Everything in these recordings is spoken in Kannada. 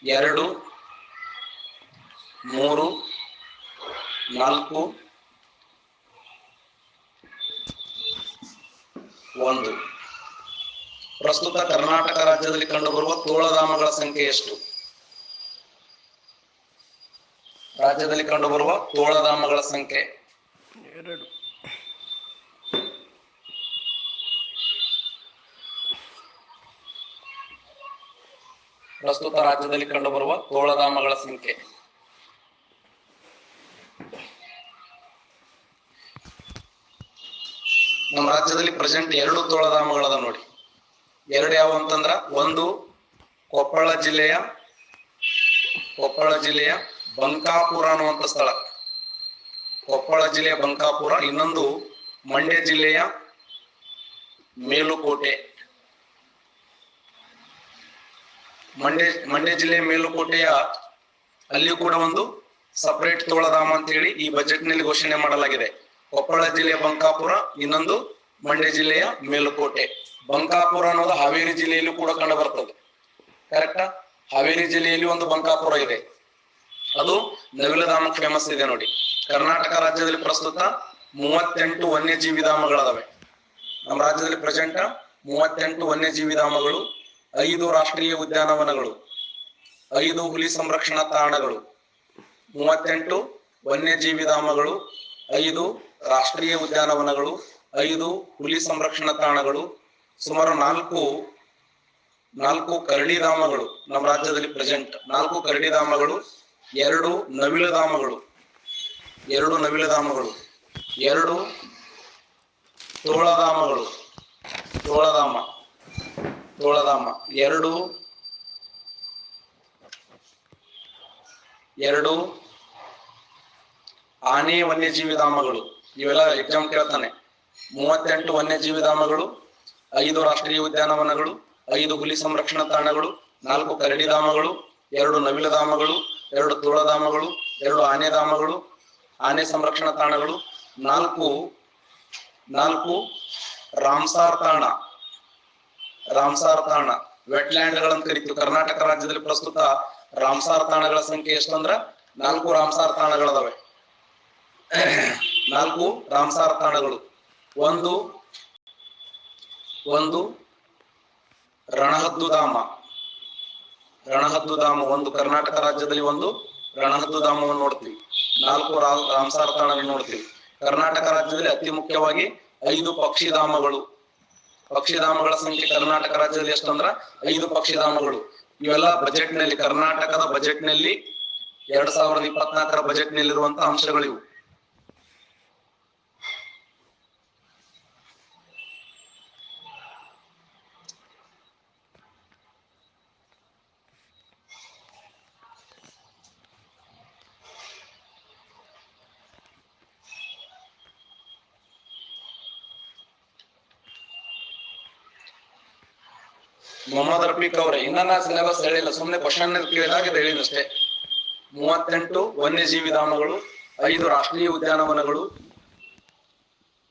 2 3 4 1. ಪ್ರಸ್ತುತ ಕರ್ನಾಟಕ ರಾಜ್ಯದಲ್ಲಿ ಕಂಡುಬರುವ ತೋಳಧಾಮಗಳ ಸಂಖ್ಯೆ ಎಷ್ಟು? ರಾಜ್ಯದಲ್ಲಿ ಕಂಡುಬರುವ ತೋಳಧಾಮಗಳ ಸಂಖ್ಯೆ 2. ಪ್ರಸ್ತುತ ರಾಜ್ಯದಲ್ಲಿ ಕಂಡುಬರುವ ತೋಳಧಾಮಗಳ ಸಂಖ್ಯೆ ನಮ್ಮ ರಾಜ್ಯದಲ್ಲಿ ಪ್ರೆಸೆಂಟ್ 2 ತೋಳಧಾಮಗಳದ ನೋಡಿ. 2 ಯಾವ ಅಂತಂದ್ರ, ಒಂದು ಕೊಪ್ಪಳ ಜಿಲ್ಲೆಯ ಬಂಕಾಪುರ ಅನ್ನುವಂತ ಸ್ಥಳ, ಕೊಪ್ಪಳ ಜಿಲ್ಲೆಯ ಬಂಕಾಪುರ. ಇನ್ನೊಂದು ಮಂಡ್ಯ ಜಿಲ್ಲೆಯ ಮೇಲುಕೋಟೆ. ಮಂಡ್ಯ ಜಿಲ್ಲೆಯ ಮೇಲುಕೋಟೆಯ ಅಲ್ಲಿ ಕೂಡ ಒಂದು ಸಪರೇಟ್ ತೋಳಧಾಮ ಅಂತ ಹೇಳಿ ಈ ಬಜೆಟ್ ನಲ್ಲಿ ಘೋಷಣೆ ಮಾಡಲಾಗಿದೆ. ಕೊಪ್ಪಳ ಜಿಲ್ಲೆಯ ಬಂಕಾಪುರ, ಇನ್ನೊಂದು ಮಂಡ್ಯ ಜಿಲ್ಲೆಯ ಮೇಲುಕೋಟೆ. ಬಂಕಾಪುರ ಅನ್ನೋದು ಹಾವೇರಿ ಜಿಲ್ಲೆಯಲ್ಲೂ ಕೂಡ ಕಂಡು ಬರ್ತದೆ. ಕರೆಕ್ಟಾ? ಹಾವೇರಿ ಜಿಲ್ಲೆಯಲ್ಲಿ ಒಂದು ಬಂಕಾಪುರ ಇದೆ, ಅದು ನವಿಲುಧಾಮಕ್ಕೆ ಫೇಮಸ್ ಇದೆ ನೋಡಿ. ಕರ್ನಾಟಕ ರಾಜ್ಯದಲ್ಲಿ ಪ್ರಸ್ತುತ 38 ವನ್ಯಜೀವಿ ಧಾಮಗಳದಾವೆ. ನಮ್ಮ ರಾಜ್ಯದಲ್ಲಿ ಪ್ರೆಸೆಂಟ್ 38 ವನ್ಯಜೀವಿ ಧಾಮಗಳು, 5 ರಾಷ್ಟ್ರೀಯ ಉದ್ಯಾನವನಗಳು, 5 ಹುಲಿ ಸಂರಕ್ಷಣಾ ತಾಣಗಳು, 38 ವನ್ಯಜೀವಿ ಧಾಮಗಳು, 5 ರಾಷ್ಟ್ರೀಯ ಉದ್ಯಾನವನಗಳು, 5 ಹುಲಿ ಸಂರಕ್ಷಣಾ ತಾಣಗಳು, ಸುಮಾರು 4 ಕರಡಿ ಧಾಮಗಳು ನಮ್ಮ ರಾಜ್ಯದಲ್ಲಿ ಪ್ರೆಸೆಂಟ್. 4 ಕರಡಿ ಧಾಮಗಳು, 2 ನವಿಲು ಧಾಮಗಳು, 2 ನವಿಲು ಧಾಮಗಳು, 2 ತೋಳಧಾಮಗಳು, ತೋಳಧಾಮ 2 ಆನೆ ವನ್ಯಜೀವಿ ಧಾಮಗಳು. ಇವೆಲ್ಲ ಎಕ್ಸಾಮ್ ಕೇಳ್ತಾನೆ. 38 ವನ್ಯಜೀವಿ ಧಾಮಗಳು, 5 ರಾಷ್ಟ್ರೀಯ ಉದ್ಯಾನವನಗಳು, 5 ಹುಲಿ ಸಂರಕ್ಷಣಾ ತಾಣಗಳು, 4 ಕರಡಿ ಧಾಮಗಳು, 2 ನವಿಲು ಧಾಮಗಳು, 2 ತೋಳಧಾಮಗಳು, 2 ಆನೆ ಧಾಮಗಳು, ಆನೆ ಸಂರಕ್ಷಣಾ ತಾಣಗಳು, 4 ರಾಮ್ಸಾರ್ ತಾಣ ವೆಟ್ಲ್ಯಾಂಡ್ ಗಳಂತ ಕರಿತೀವಿ. ಕರ್ನಾಟಕ ರಾಜ್ಯದಲ್ಲಿ ಪ್ರಸ್ತುತ ರಾಮ್ಸಾರ್ ತಾಣಗಳ ಸಂಖ್ಯೆ ಎಷ್ಟು ಅಂದ್ರ 4 ರಾಮ್ಸಾರ್ ತಾಣಗಳದಾವೆ. 4 ರಾಮ್ಸಾರ್ ತಾಣಗಳು. ಒಂದು ರಣಹದ್ದು ಧಾಮ, ಒಂದು ಕರ್ನಾಟಕ ರಾಜ್ಯದಲ್ಲಿ ಒಂದು ರಣಹದ್ದು ಧಾಮವನ್ನು ನೋಡ್ತೀವಿ. 4 ರಾಮ್ಸಾರ್ ತಾಣಗಳು ನೋಡ್ತೀವಿ. ಕರ್ನಾಟಕ ರಾಜ್ಯದಲ್ಲಿ ಅತಿ ಮುಖ್ಯವಾಗಿ 5 ಪಕ್ಷಿಧಾಮಗಳ ಸಂಖ್ಯೆ ಕರ್ನಾಟಕ ರಾಜ್ಯದಲ್ಲಿ ಎಷ್ಟು ಅಂದ್ರ 5 ಪಕ್ಷಿಧಾಮಗಳು. ಇವೆಲ್ಲ ಬಜೆಟ್ ನಲ್ಲಿ, ಕರ್ನಾಟಕದ ಬಜೆಟ್ ನಲ್ಲಿ 2024ರ ಬಜೆಟ್ ನಲ್ಲಿರುವಂತಹ ಅಂಶಗಳಿವು. ಮೊಹಮ್ಮದ್ ರಫೀಕ್ ಅವರೇ, ಇನ್ನ ನಾ ಸಿಲೆಬಸ್ ಹೇಳಿಲ್ಲ, ಸುಮ್ಮನೆ ಕ್ವಶನ್ ಕೇಳಿದಾಗ ಹೇಳಿದಷ್ಟೇ. 38 ವನ್ಯಜೀವಿ ಧಾಮಗಳು, 5 ರಾಷ್ಟ್ರೀಯ ಉದ್ಯಾನವನಗಳು,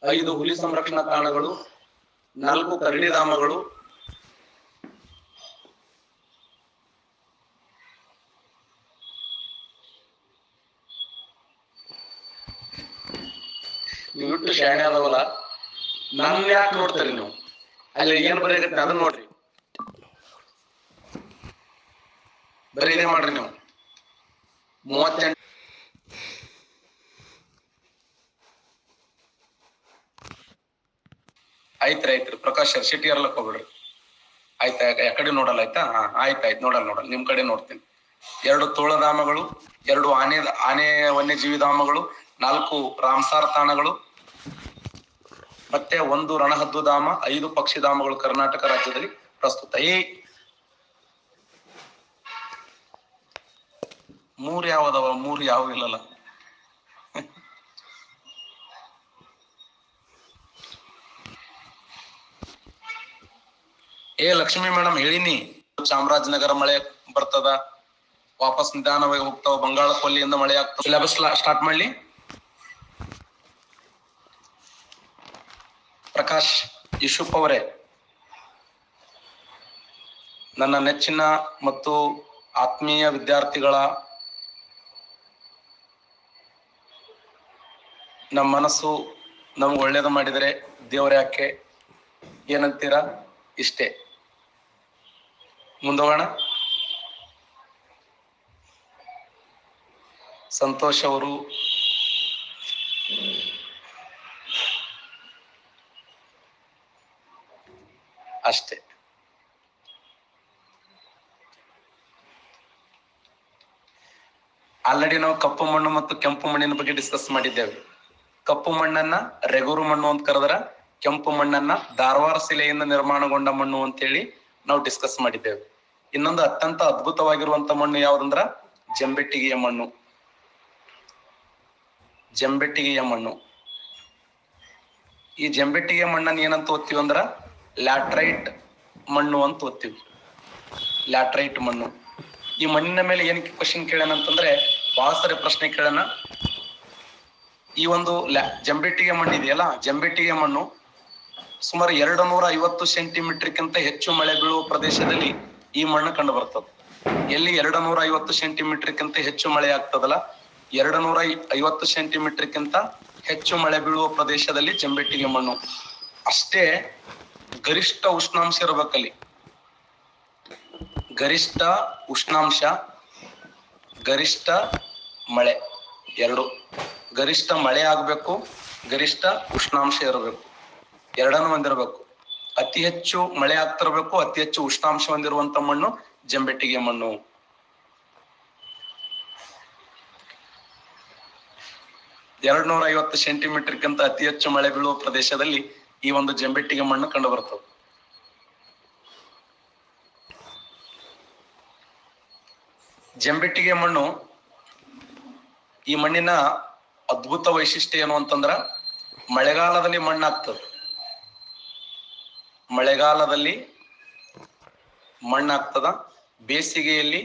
5 ಹುಲಿ ಸಂರಕ್ಷಣಾ ತಾಣಗಳು, 4 ಕರಡಿ ಧಾಮಗಳು, ನೀವು ಬಿಟ್ಟು ಶಾಣೆ ಅದಾವಲ್ಲ, ನನ್ನ ಯಾಕೆ ನೋಡ್ತೀರಿ ನೀವು? ಅಲ್ಲಿ ಏನ್ ಬರೀಗತ್ತೆ ಅದನ್ನ ನೋಡ್ರಿ, ಬರೀ ಇದೇ ಮಾಡ್ರಿ ನೀವು. 38 ಆಯ್ತ್ರಿ. ಪ್ರಕಾಶ್ ಶೆಟ್ಟಿ ಇರ್ಲಕ್ ಹೋಗ್ಬಿಡ್ರಿ. ಆಯ್ತಾ? ಯಾಕಡೆ ನೋಡಲ್ಲ? ಆಯ್ತಾ? ಆಯ್ತಾಯ್ತು, ನೋಡಲ್ಲ. ನಿಮ್ ಕಡೆ ನೋಡ್ತೀನಿ. 2 ತೋಳಧಾಮಗಳು, 2 ಆನೆ ವನ್ಯಜೀವಿ ಧಾಮಗಳು, 4 ರಾಮ್ಸಾರ್ ತಾಣಗಳು, ಮತ್ತೆ 1 ರಣಹದ್ದು ಧಾಮ, 5 ಪಕ್ಷಿಧಾಮಗಳು ಕರ್ನಾಟಕ ರಾಜ್ಯದಲ್ಲಿ ಪ್ರಸ್ತುತ. 3 ಯಾವದವ? 3 ಯಾವ ಇಲ್ಲಲ್ಲ. ಲಕ್ಷ್ಮೀ ಮೇಡಮ್ ಹೇಳಿನಿ, ಚಾಮರಾಜನಗರ ಮಳೆ ಬರ್ತದ, ವಾಪಸ್ ನಿಧಾನವಾಗಿ ಹೋಗ್ತಾವ, ಬಂಗಾಳ ಕೊಲ್ಲಿಯಿಂದ ಮಳೆ ಆಗ್ತದೆ. ಸಿಲೆಬಸ್ ಸ್ಟಾರ್ಟ್ ಮಾಡ್ಲಿ. ಪ್ರಕಾಶ್ ಯೂಸುಫ್ ಅವರೇ, ನನ್ನ ನೆಚ್ಚಿನ ಮತ್ತು ಆತ್ಮೀಯ ವಿದ್ಯಾರ್ಥಿಗಳ ನಮ್ಮ ಮನಸ್ಸು ನಮ್ಗೆ ಒಳ್ಳೇದು ಮಾಡಿದರೆ ದೇವ್ರ ಯಾಕೆ ಏನಂತೀರಾ? ಇಷ್ಟೇ. ಮುಂದೋಗೋಣ. ಸಂತೋಷ್ ಅವರು ಅಷ್ಟೇ. ಆಲ್ರೆಡಿ ನಾವು ಕಪ್ಪು ಮಣ್ಣು ಮತ್ತು ಕೆಂಪು ಮಣ್ಣಿನ ಬಗ್ಗೆ ಡಿಸ್ಕಸ್ ಮಾಡಿದ್ದೇವೆ. ಕಪ್ಪು ಮಣ್ಣನ್ನ ರೆಗೂರು ಮಣ್ಣು ಅಂತ ಕರೆದ್ರ, ಕೆಂಪು ಮಣ್ಣನ್ನ ಧಾರವಾಡ ಶಿಲೆಯಿಂದ ನಿರ್ಮಾಣಗೊಂಡ ಮಣ್ಣು ಅಂತೇಳಿ ನಾವು ಡಿಸ್ಕಸ್ ಮಾಡಿದ್ದೇವೆ. ಇನ್ನೊಂದು ಅತ್ಯಂತ ಅದ್ಭುತವಾಗಿರುವಂತ ಮಣ್ಣು ಯಾವ್ದಂದ್ರ ಜಂಬೆಟ್ಟಿಗೆಯ ಮಣ್ಣು. ಜಂಬೆಟ್ಟಿಗೆಯ ಮಣ್ಣು. ಈ ಜಂಬೆಟ್ಟಿಗೆಯ ಮಣ್ಣನ್ನು ಏನಂತ ಓದ್ತೀವಿ ಅಂದ್ರ ಲ್ಯಾಟ್ರೈಟ್ ಮಣ್ಣು ಅಂತ ಓದ್ತೀವಿ. ಲ್ಯಾಟ್ರೈಟ್ ಮಣ್ಣು. ಈ ಮಣ್ಣಿನ ಮೇಲೆ ಏನಕ್ಕೆ ಕ್ವಶನ್ ಕೇಳೋಣ ಅಂತಂದ್ರೆ ಬಹಳ ಸರಿ ಪ್ರಶ್ನೆ ಕೇಳೋಣ. ಈ ಒಂದು ಜಂಬೆಟ್ಟಿಗೆ ಮಣ್ಣು ಇದೆಯಲ್ಲ, ಜಂಬೆಟ್ಟಿಗೆ ಮಣ್ಣು ಸುಮಾರು 250 ಸೆಂಟಿಮೀಟರ್ಗಿಂತ ಹೆಚ್ಚು ಮಳೆ ಬೀಳುವ ಪ್ರದೇಶದಲ್ಲಿ ಈ ಮಣ್ಣು ಕಂಡು ಬರ್ತದೆ. ಎಲ್ಲಿ 250 ಸೆಂಟಿಮೀಟರ್ಗಿಂತ ಹೆಚ್ಚು ಮಳೆ ಆಗ್ತದಲ್ಲ, 250 ಸೆಂಟಿಮೀಟರ್ಗಿಂತ ಹೆಚ್ಚು ಮಳೆ ಬೀಳುವ ಪ್ರದೇಶದಲ್ಲಿ ಜಂಬೆಟ್ಟಿಗೆ ಮಣ್ಣು. ಅಷ್ಟೇ ಗರಿಷ್ಠ ಉಷ್ಣಾಂಶ ಇರ್ಬೇಕಲ್ಲಿ. ಗರಿಷ್ಠ ಉಷ್ಣಾಂಶ, ಗರಿಷ್ಠ ಮಳೆ ಎರಡು. ಗರಿಷ್ಠ ಮಳೆ ಆಗ್ಬೇಕು, ಗರಿಷ್ಠ ಉಷ್ಣಾಂಶ ಇರಬೇಕು, ಎರಡನ್ನು ಹೊಂದಿರಬೇಕು. ಅತಿ ಹೆಚ್ಚು ಮಳೆ ಆಗ್ತಿರ್ಬೇಕು, ಅತಿ ಹೆಚ್ಚು ಉಷ್ಣಾಂಶ ಹೊಂದಿರುವಂತ ಮಣ್ಣು ಜಂಬೆಟ್ಟಿಗೆ ಮಣ್ಣು. 250 ಸೆಂಟಿಮೀಟರ್ಗಿಂತ ಅತಿ ಹೆಚ್ಚು ಮಳೆ ಬೀಳುವ ಪ್ರದೇಶದಲ್ಲಿ ಈ ಒಂದು ಜಂಬೆಟ್ಟಿಗೆ ಮಣ್ಣು ಕಂಡು ಬರ್ತದೆ. ಜಂಬೆಟ್ಟಿಗೆ ಮಣ್ಣು, ಈ ಮಣ್ಣಿನ ಅದ್ಭುತ ವೈಶಿಷ್ಟ್ಯ ಏನು ಅಂತಂದ್ರ ಮಳೆಗಾಲದಲ್ಲಿ ಮಣ್ಣಾಗ್ತದೆ. ಮಳೆಗಾಲದಲ್ಲಿ ಮಣ್ಣಾಗ್ತದ, ಬೇಸಿಗೆಯಲ್ಲಿ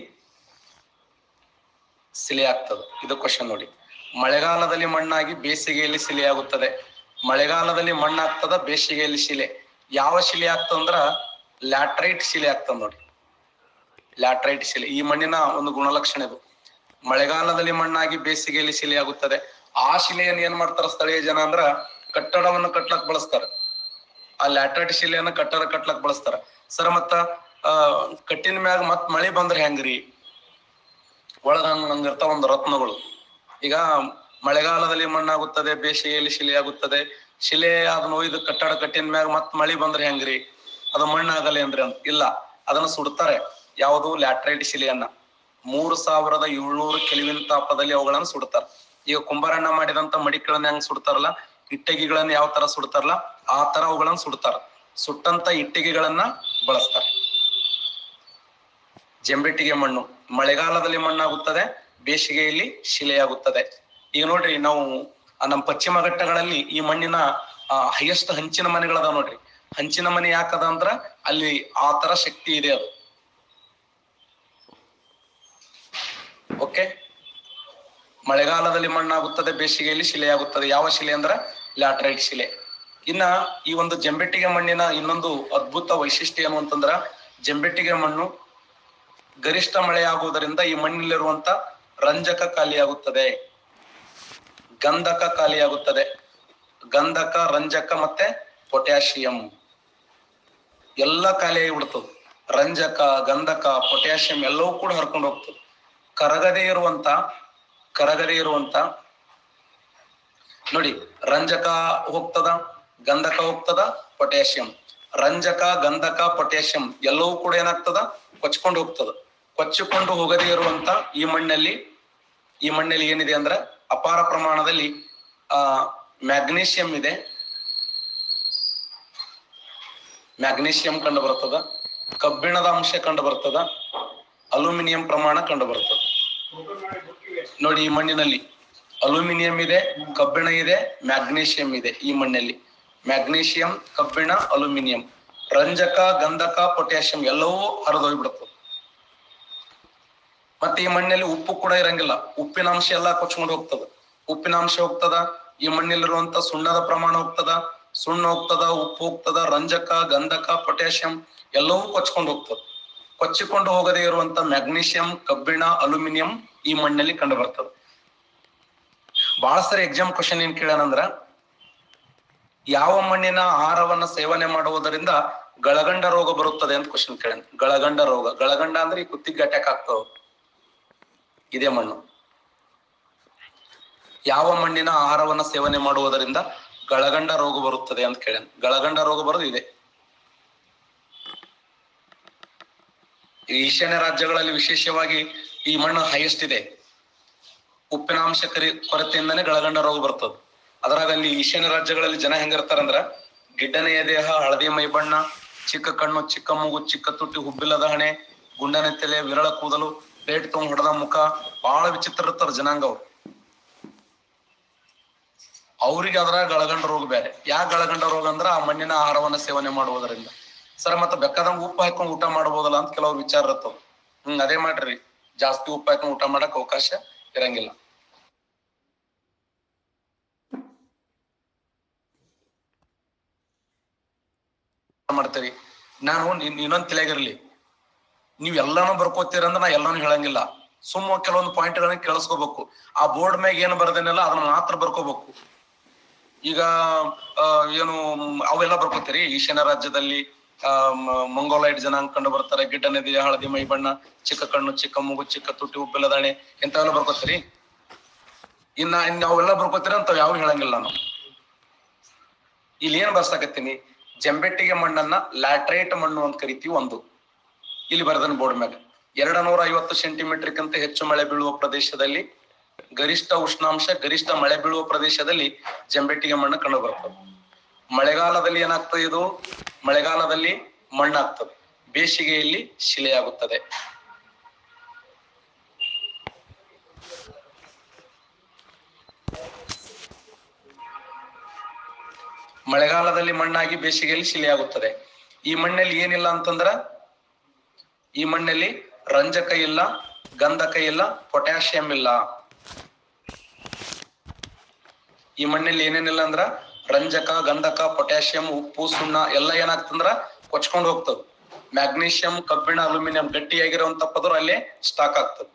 ಶಿಲೆ ಆಗ್ತದ. ಇದು ಕ್ವಶನ್ ನೋಡಿ. ಮಳೆಗಾಲದಲ್ಲಿ ಮಣ್ಣಾಗಿ ಬೇಸಿಗೆಯಲ್ಲಿ ಶಿಲೆ ಆಗುತ್ತದೆ. ಮಳೆಗಾಲದಲ್ಲಿ ಮಣ್ಣಾಗ್ತದ, ಬೇಸಿಗೆಯಲ್ಲಿ ಶಿಲೆ. ಯಾವ ಶಿಲೆ ಆಗ್ತದಂದ್ರ ಲ್ಯಾಟ್ರೈಟ್ ಶಿಲೆ ಆಗ್ತದ ನೋಡಿ. ಲ್ಯಾಟ್ರೈಟ್ ಶಿಲೆ ಈ ಮಣ್ಣಿನ ಒಂದು ಗುಣಲಕ್ಷಣ ಇದು. ಮಳೆಗಾಲದಲ್ಲಿ ಮಣ್ಣಾಗಿ ಬೇಸಿಗೆಯಲ್ಲಿ ಶಿಲೆ ಆಗುತ್ತದೆ. ಆ ಶಿಲೆಯನ್ನು ಏನ್ ಮಾಡ್ತಾರ ಸ್ಥಳೀಯ ಜನ ಅಂದ್ರ ಕಟ್ಟಡವನ್ನು ಕಟ್ಲಕ್ ಬಳಸ್ತಾರ. ಆ ಲ್ಯಾಟ್ರೈಟ್ ಶಿಲೆಯನ್ನ ಕಟ್ಟಡ ಕಟ್ಲಕ್ ಬಳಸ್ತಾರ. ಸರ್ ಮತ್ತ ಕಟ್ಟಿನ ಮ್ಯಾಗ ಮತ್ ಮಳೆ ಬಂದ್ರೆ ಹೆಂಗ್ರಿ? ಒಳಗ ಹಂಗಿರ್ತಾವ ಒಂದು ರತ್ನಗಳು. ಈಗ ಮಳೆಗಾಲದಲ್ಲಿ ಮಣ್ಣಾಗುತ್ತದೆ, ಬೇಸಿಗೆಯಲ್ಲಿ ಶಿಲೆ ಆಗುತ್ತದೆ. ಶಿಲೆ ಅದನ್ನ ಒಯ್ದು ಕಟ್ಟಡ ಕಟ್ಟಿನ ಮ್ಯಾಗ ಮತ್ ಮಳೆ ಬಂದ್ರೆ ಹೆಂಗ್ರಿ? ಅದು ಮಣ್ಣಾಗಲ್ಲ ಏನ್ರಿ ಅಂತ ಇಲ್ಲ, ಅದನ್ನ ಸುಡ್ತಾರೆ. ಯಾವುದು? ಲ್ಯಾಟ್ರೈಟ್ ಶಿಲೆಯನ್ನ 3700 ಕೆಲ್ವಿನ್ ತಾಪದಲ್ಲಿ ಅವುಗಳನ್ನ ಸುಡ್ತಾರೆ. ಈಗ ಕುಂಬಾರಣ್ಣ ಮಾಡಿದಂತ ಮಡಿಕೆಗಳನ್ನ ಹೆಂಗ್ ಸುಡ್ತಾರಲ್ಲ, ಇಟ್ಟಗಿಗಳನ್ನ ಯಾವ ತರ ಸುಡ್ತಾರಲ್ಲ ಆ ತರ ಅವುಗಳನ್ನ ಸುಡ್ತಾರ. ಸುಟ್ಟಂತ ಇಟ್ಟಿಗೆಗಳನ್ನ ಬಳಸ್ತಾರೆ. ಜಂಬೆಟ್ಟಿಗೆ ಮಣ್ಣು ಮಳೆಗಾಲದಲ್ಲಿ ಮಣ್ಣಾಗುತ್ತದೆ, ಬೇಸಿಗೆಯಲ್ಲಿ ಶಿಲೆಯಾಗುತ್ತದೆ. ಈಗ ನೋಡ್ರಿ, ನಾವು ನಮ್ಮ ಪಶ್ಚಿಮ ಘಟ್ಟಗಳಲ್ಲಿ ಈ ಮಣ್ಣಿನ ಹೈಯೆಸ್ಟ್ ಹಂಚಿನ ಮನೆಗಳದಾವ ನೋಡ್ರಿ. ಹಂಚಿನ ಮನೆ ಯಾಕದ ಅಂದ್ರ ಅಲ್ಲಿ ಆ ತರ ಶಕ್ತಿ ಇದೆ ಅದು. ಓಕೆ, ಮಳೆಗಾಲದಲ್ಲಿ ಮಣ್ಣಾಗುತ್ತದೆ, ಬೇಸಿಗೆಯಲ್ಲಿ ಶಿಲೆಯಾಗುತ್ತದೆ. ಯಾವ ಶಿಲೆ ಅಂದ್ರ ಲ್ಯಾಟ್ರೈಟ್ ಶಿಲೆ. ಇನ್ನ ಈ ಒಂದು ಜಂಬೆಟ್ಟಿಗೆ ಮಣ್ಣಿನ ಇನ್ನೊಂದು ಅದ್ಭುತ ವೈಶಿಷ್ಟ್ಯ ಏನು ಅಂತಂದ್ರ ಜಂಬೆಟ್ಟಿಗೆ ಮಣ್ಣು ಗರಿಷ್ಠ ಮಳೆ ಆಗುವುದರಿಂದ ಈ ಮಣ್ಣಿನಲ್ಲಿರುವಂತ ರಂಜಕ ಖಾಲಿಯಾಗುತ್ತದೆ, ಗಂಧಕ ಖಾಲಿಯಾಗುತ್ತದೆ. ಗಂಧಕ, ರಂಜಕ ಮತ್ತೆ ಪೊಟ್ಯಾಷಿಯಂ ಎಲ್ಲ ಖಾಲಿಯಾಗಿ ಬಿಡ್ತದೆ. ರಂಜಕ, ಗಂಧಕ, ಪೊಟ್ಯಾಷಿಯಂ ಎಲ್ಲವೂ ಕೂಡ ಹರ್ಕೊಂಡು ಹೋಗ್ತದೆ. ಕರಗದೆ ಇರುವಂತ ನೋಡಿ, ರಂಜಕ ಹೋಗ್ತದ, ಗಂಧಕ ಹೋಗ್ತದ, ಪೊಟ್ಯಾಷಿಯಂ. ರಂಜಕ, ಗಂಧಕ, ಪೊಟ್ಯಾಷಿಯಂ ಎಲ್ಲವೂ ಕೂಡ ಏನಾಗ್ತದ? ಕೊಚ್ಕೊಂಡು ಹೋಗ್ತದ. ಕೊಚ್ಚಿಕೊಂಡು ಹೋಗದೇ ಇರುವಂತ ಈ ಮಣ್ಣಲ್ಲಿ ಏನಿದೆ ಅಂದ್ರ ಅಪಾರ ಪ್ರಮಾಣದಲ್ಲಿ ಮ್ಯಾಗ್ನೀಷಿಯಂ ಇದೆ. ಮ್ಯಾಗ್ನೀಷಿಯಂ ಕಂಡು ಬರ್ತದ, ಕಬ್ಬಿಣದ ಅಂಶ ಕಂಡು ಬರ್ತದ, ಅಲ್ಯೂಮಿನಿಯಂ ಪ್ರಮಾಣ ಕಂಡು ಬರ್ತದೆ. ನೋಡಿ, ಈ ಮಣ್ಣಿನಲ್ಲಿ ಅಲ್ಯೂಮಿನಿಯಂ ಇದೆ, ಕಬ್ಬಿಣ ಇದೆ, ಮ್ಯಾಗ್ನೀಷಿಯಂ ಇದೆ. ಈ ಮಣ್ಣಲ್ಲಿ ಮ್ಯಾಗ್ನೀಷಿಯಂ, ಕಬ್ಬಿಣ, ಅಲ್ಯೂಮಿನಿಯಂ, ರಂಜಕ, ಗಂಧಕ, ಪೊಟ್ಯಾಷಿಯಂ ಎಲ್ಲವೂ ಹರಿದೋಗ್ಬಿಡುತ್ತದೆ. ಮತ್ತೆ ಈ ಮಣ್ಣಲ್ಲಿ ಉಪ್ಪು ಕೂಡ ಇರಂಗಿಲ್ಲ. ಉಪ್ಪಿನ ಅಂಶ ಎಲ್ಲ ಕೊಚ್ಕೊಂಡು ಹೋಗ್ತದ. ಉಪ್ಪಿನ ಅಂಶ ಹೋಗ್ತದ. ಈ ಮಣ್ಣಲ್ಲಿರುವಂತ ಸುಣ್ಣದ ಪ್ರಮಾಣ ಹೋಗ್ತದ, ಸುಣ್ಣ ಹೋಗ್ತದ, ಉಪ್ಪು ಹೋಗ್ತದ, ರಂಜಕ, ಗಂಧಕ, ಪೊಟ್ಯಾಷಿಯಂ ಎಲ್ಲವೂ ಕೊಚ್ಕೊಂಡು ಹೋಗ್ತದ. ಕೊಚ್ಚಿಕೊಂಡು ಹೋಗದೇ ಇರುವಂತ ಮ್ಯಾಗ್ನೀಷಿಯಂ, ಕಬ್ಬಿಣ, ಅಲ್ಯೂಮಿನಿಯಂ ಈ ಮಣ್ಣಲ್ಲಿ ಕಂಡು ಬರ್ತದೆ. ಬಹಳ ಸರಿ ಎಕ್ಸಾಮ್ ಕ್ವಶನ್ ಏನ್ ಕೇಳ್ಯಾನಂದ್ರ, ಯಾವ ಮಣ್ಣಿನ ಆಹಾರವನ್ನ ಸೇವನೆ ಮಾಡುವುದರಿಂದ ಗಳಗಂಡ ರೋಗ ಬರುತ್ತದೆ ಅಂತ ಕ್ವಶನ್ ಕೇಳ್ಯಾನ. ಗಳಗಂಡ ರೋಗ, ಗಳಗಂಡ ಅಂದ್ರೆ ಈ ಕುತ್ತಿಗೆ ಅಟ್ಯಾಕ್ ಆಗ್ತದ, ಇದೇ ಮಣ್ಣು. ಯಾವ ಮಣ್ಣಿನ ಆಹಾರವನ್ನ ಸೇವನೆ ಮಾಡುವುದರಿಂದ ಗಳಗಂಡ ರೋಗ ಬರುತ್ತದೆ ಅಂತ ಕೇಳ್ಯಾನ. ಗಳಗಂಡ ರೋಗ ಬರೋದು ಇದೆ. ಈಶಾನ್ಯ ರಾಜ್ಯಗಳಲ್ಲಿ ವಿಶೇಷವಾಗಿ ಈ ಮಣ್ಣು ಹೈಯೆಸ್ಟ್ ಇದೆ. ಉಪ್ಪಿನಾಂಶ ಕೊರತೆಯಿಂದನೇ ಗಳಗಂಡ ರೋಗ ಬರ್ತದ. ಅದ್ರಾಗ ಅಲ್ಲಿ ಈಶಾನ್ಯ ರಾಜ್ಯಗಳಲ್ಲಿ ಜನ ಹೆಂಗಿರ್ತಾರಂದ್ರ, ಗಿಡ್ಡನೆಯ ದೇಹ, ಹಳದಿ ಮೈ ಬಣ್ಣ, ಚಿಕ್ಕ ಕಣ್ಣು, ಚಿಕ್ಕ ಮೂಗು, ಚಿಕ್ಕ ತುಟಿ, ಹುಬ್ಬಿಲ್ಲದ ಹಣೆ, ಗುಂಡನೆ ತಲೆ, ವಿರಳ ಕೂದಲು, ಪ್ಲೇಟ್ ತೊಗೊಂಡ್ ಹೊಡೆದ ಮುಖ, ಬಹಳ ವಿಚಿತ್ರ ಇರ್ತಾರ ಜನಾಂಗ ಅವ್ರು. ಅವ್ರಿಗೆ ಅದ್ರಾಗ ಗಳಗಂಡ ರೋಗ ಬೇರೆ. ಯಾಕೆ ಗಳಗಂಡ ರೋಗ ಅಂದ್ರ ಆ ಮಣ್ಣಿನ ಆಹಾರವನ್ನ ಸೇವನೆ ಮಾಡುವುದರಿಂದ. ಸರ್ ಮತ್ತೆ ಬೇಕಾದಂಗ ಉಪ್ಪು ಹಾಕೊಂಡ್ ಊಟ ಮಾಡ್ಬೋದಲ್ಲ ಅಂತ ಕೆಲವ್ರು ವಿಚಾರ ಇರ್ತವ. ಅದೇ ಮಾಡ್ರಿ, ಜಾಸ್ತಿ ಉಪ್ಪು ಹಾಕೊಂಡ್ ಊಟ ಮಾಡಕ್ ಅವಕಾಶ ಇರಂಗಿಲ್ಲ. ಮಾಡ್ತೇರಿ. ನಾನು ಇನ್ನೊಂದ್ ತಿಳಿಯಾಗಿರ್ಲಿ, ನೀವ್ ಎಲ್ಲಾನು ಬರ್ಕೋತೀರಂದ್ರ ನಾ ಎಲ್ಲಾನು ಹೇಳಂಗಿಲ್ಲ. ಸುಮ್ಮ ಕೆಲವೊಂದು ಪಾಯಿಂಟ್ ಗಳನ್ನ ಕೇಳಿಸ್ಕೋಬೇಕು. ಆ ಬೋರ್ಡ್ ಮ್ಯಾಗ ಏನ್ ಬರ್ದೇನಲ್ಲ ಅದನ್ನ ಮಾತ್ರ ಬರ್ಕೋಬೇಕು. ಈಗ ಏನು ಅವೆಲ್ಲ ಬರ್ಕೋತೀರಿ. ಈಶಾನ್ಯ ರಾಜ್ಯದಲ್ಲಿ ಮಂಗೋಲೈಡ್ ಜನಾಂಗ ಕಂಡು ಬರ್ತಾರೆ, ಗಿಡ್ಡ ನದಿ, ಹಳದಿ ಮೈ ಬಣ್ಣ, ಚಿಕ್ಕ ಕಣ್ಣು, ಚಿಕ್ಕ ಮೂಗು, ಚಿಕ್ಕ ತುಟಿ, ಉಬ್ಬಿಲ್ಲದಾಣೆ, ಇಂಥವೆಲ್ಲ ಬರ್ಕೋತೀರಿ. ಇನ್ನ ಅವೆಲ್ಲ ಬರ್ಕೋತೀರ ಅಂತ ಯಾವ ಹೇಳಂಗಿಲ್ಲ ನಾನು. ಇಲ್ಲಿ ಏನ್ ಬರ್ಸಾಕತ್ತೀನಿ, ಜಂಬೆಟ್ಟಿಗೆ ಮಣ್ಣನ್ನ ಲ್ಯಾಟ್ರೈಟ್ ಮಣ್ಣು ಅಂತ ಕರಿತೀವಿ. ಒಂದು ಇಲ್ಲಿ ಬರ್ದನ್ ಬೋರ್ಡ್ ಮ್ಯಾಗ 250 ಸೆಂಟಿಮೀಟರ್ಗಿಂತ ಹೆಚ್ಚು ಮಳೆ ಬೀಳುವ ಪ್ರದೇಶದಲ್ಲಿ, ಗರಿಷ್ಠ ಉಷ್ಣಾಂಶ, ಗರಿಷ್ಠ ಮಳೆ ಬೀಳುವ ಪ್ರದೇಶದಲ್ಲಿ ಜಂಬೆಟ್ಟಿಗೆ ಮಣ್ಣು ಕಂಡು ಬರ್ತದೆ. ಮಳೆಗಾಲದಲ್ಲಿ ಏನಾಗ್ತದೆ, ಇದು ಮಳೆಗಾಲದಲ್ಲಿ ಮಣ್ಣಾಗ್ತದೆ, ಬೇಸಿಗೆಯಲ್ಲಿ ಶಿಲೆಯಾಗುತ್ತದೆ. ಮಳೆಗಾಲದಲ್ಲಿ ಮಣ್ಣಾಗಿ ಬೇಸಿಗೆಯಲ್ಲಿ ಶಿಲೆಯಾಗುತ್ತದೆ. ಈ ಮಣ್ಣಲ್ಲಿ ಏನಿಲ್ಲ ಅಂತಂದ್ರ, ಈ ಮಣ್ಣಲ್ಲಿ ರಂಜಕ ಇಲ್ಲ, ಗಂಧಕ ಇಲ್ಲ, ಪೊಟ್ಯಾಷಿಯಂ ಇಲ್ಲ. ಈ ಮಣ್ಣಲ್ಲಿ ಏನೇನಿಲ್ಲ ಅಂದ್ರ ರಂಜಕ, ಗಂಧಕ, ಪೊಟ್ಯಾಷಿಯಂ, ಉಪ್ಪು, ಸುಣ್ಣ ಎಲ್ಲ ಏನಾಗ್ತಂದ್ರ ಕೊಚ್ಕೊಂಡು ಹೋಗ್ತದ. ಮ್ಯಾಗ್ನೀಷಿಯಂ, ಕಬ್ಬಿಣ, ಅಲ್ಯೂಮಿನಿಯಂ ಗಟ್ಟಿಯಾಗಿರುವಂತ ಪದರು ಅಲ್ಲೇ ಸ್ಟಾಕ್ ಆಗ್ತದೆ.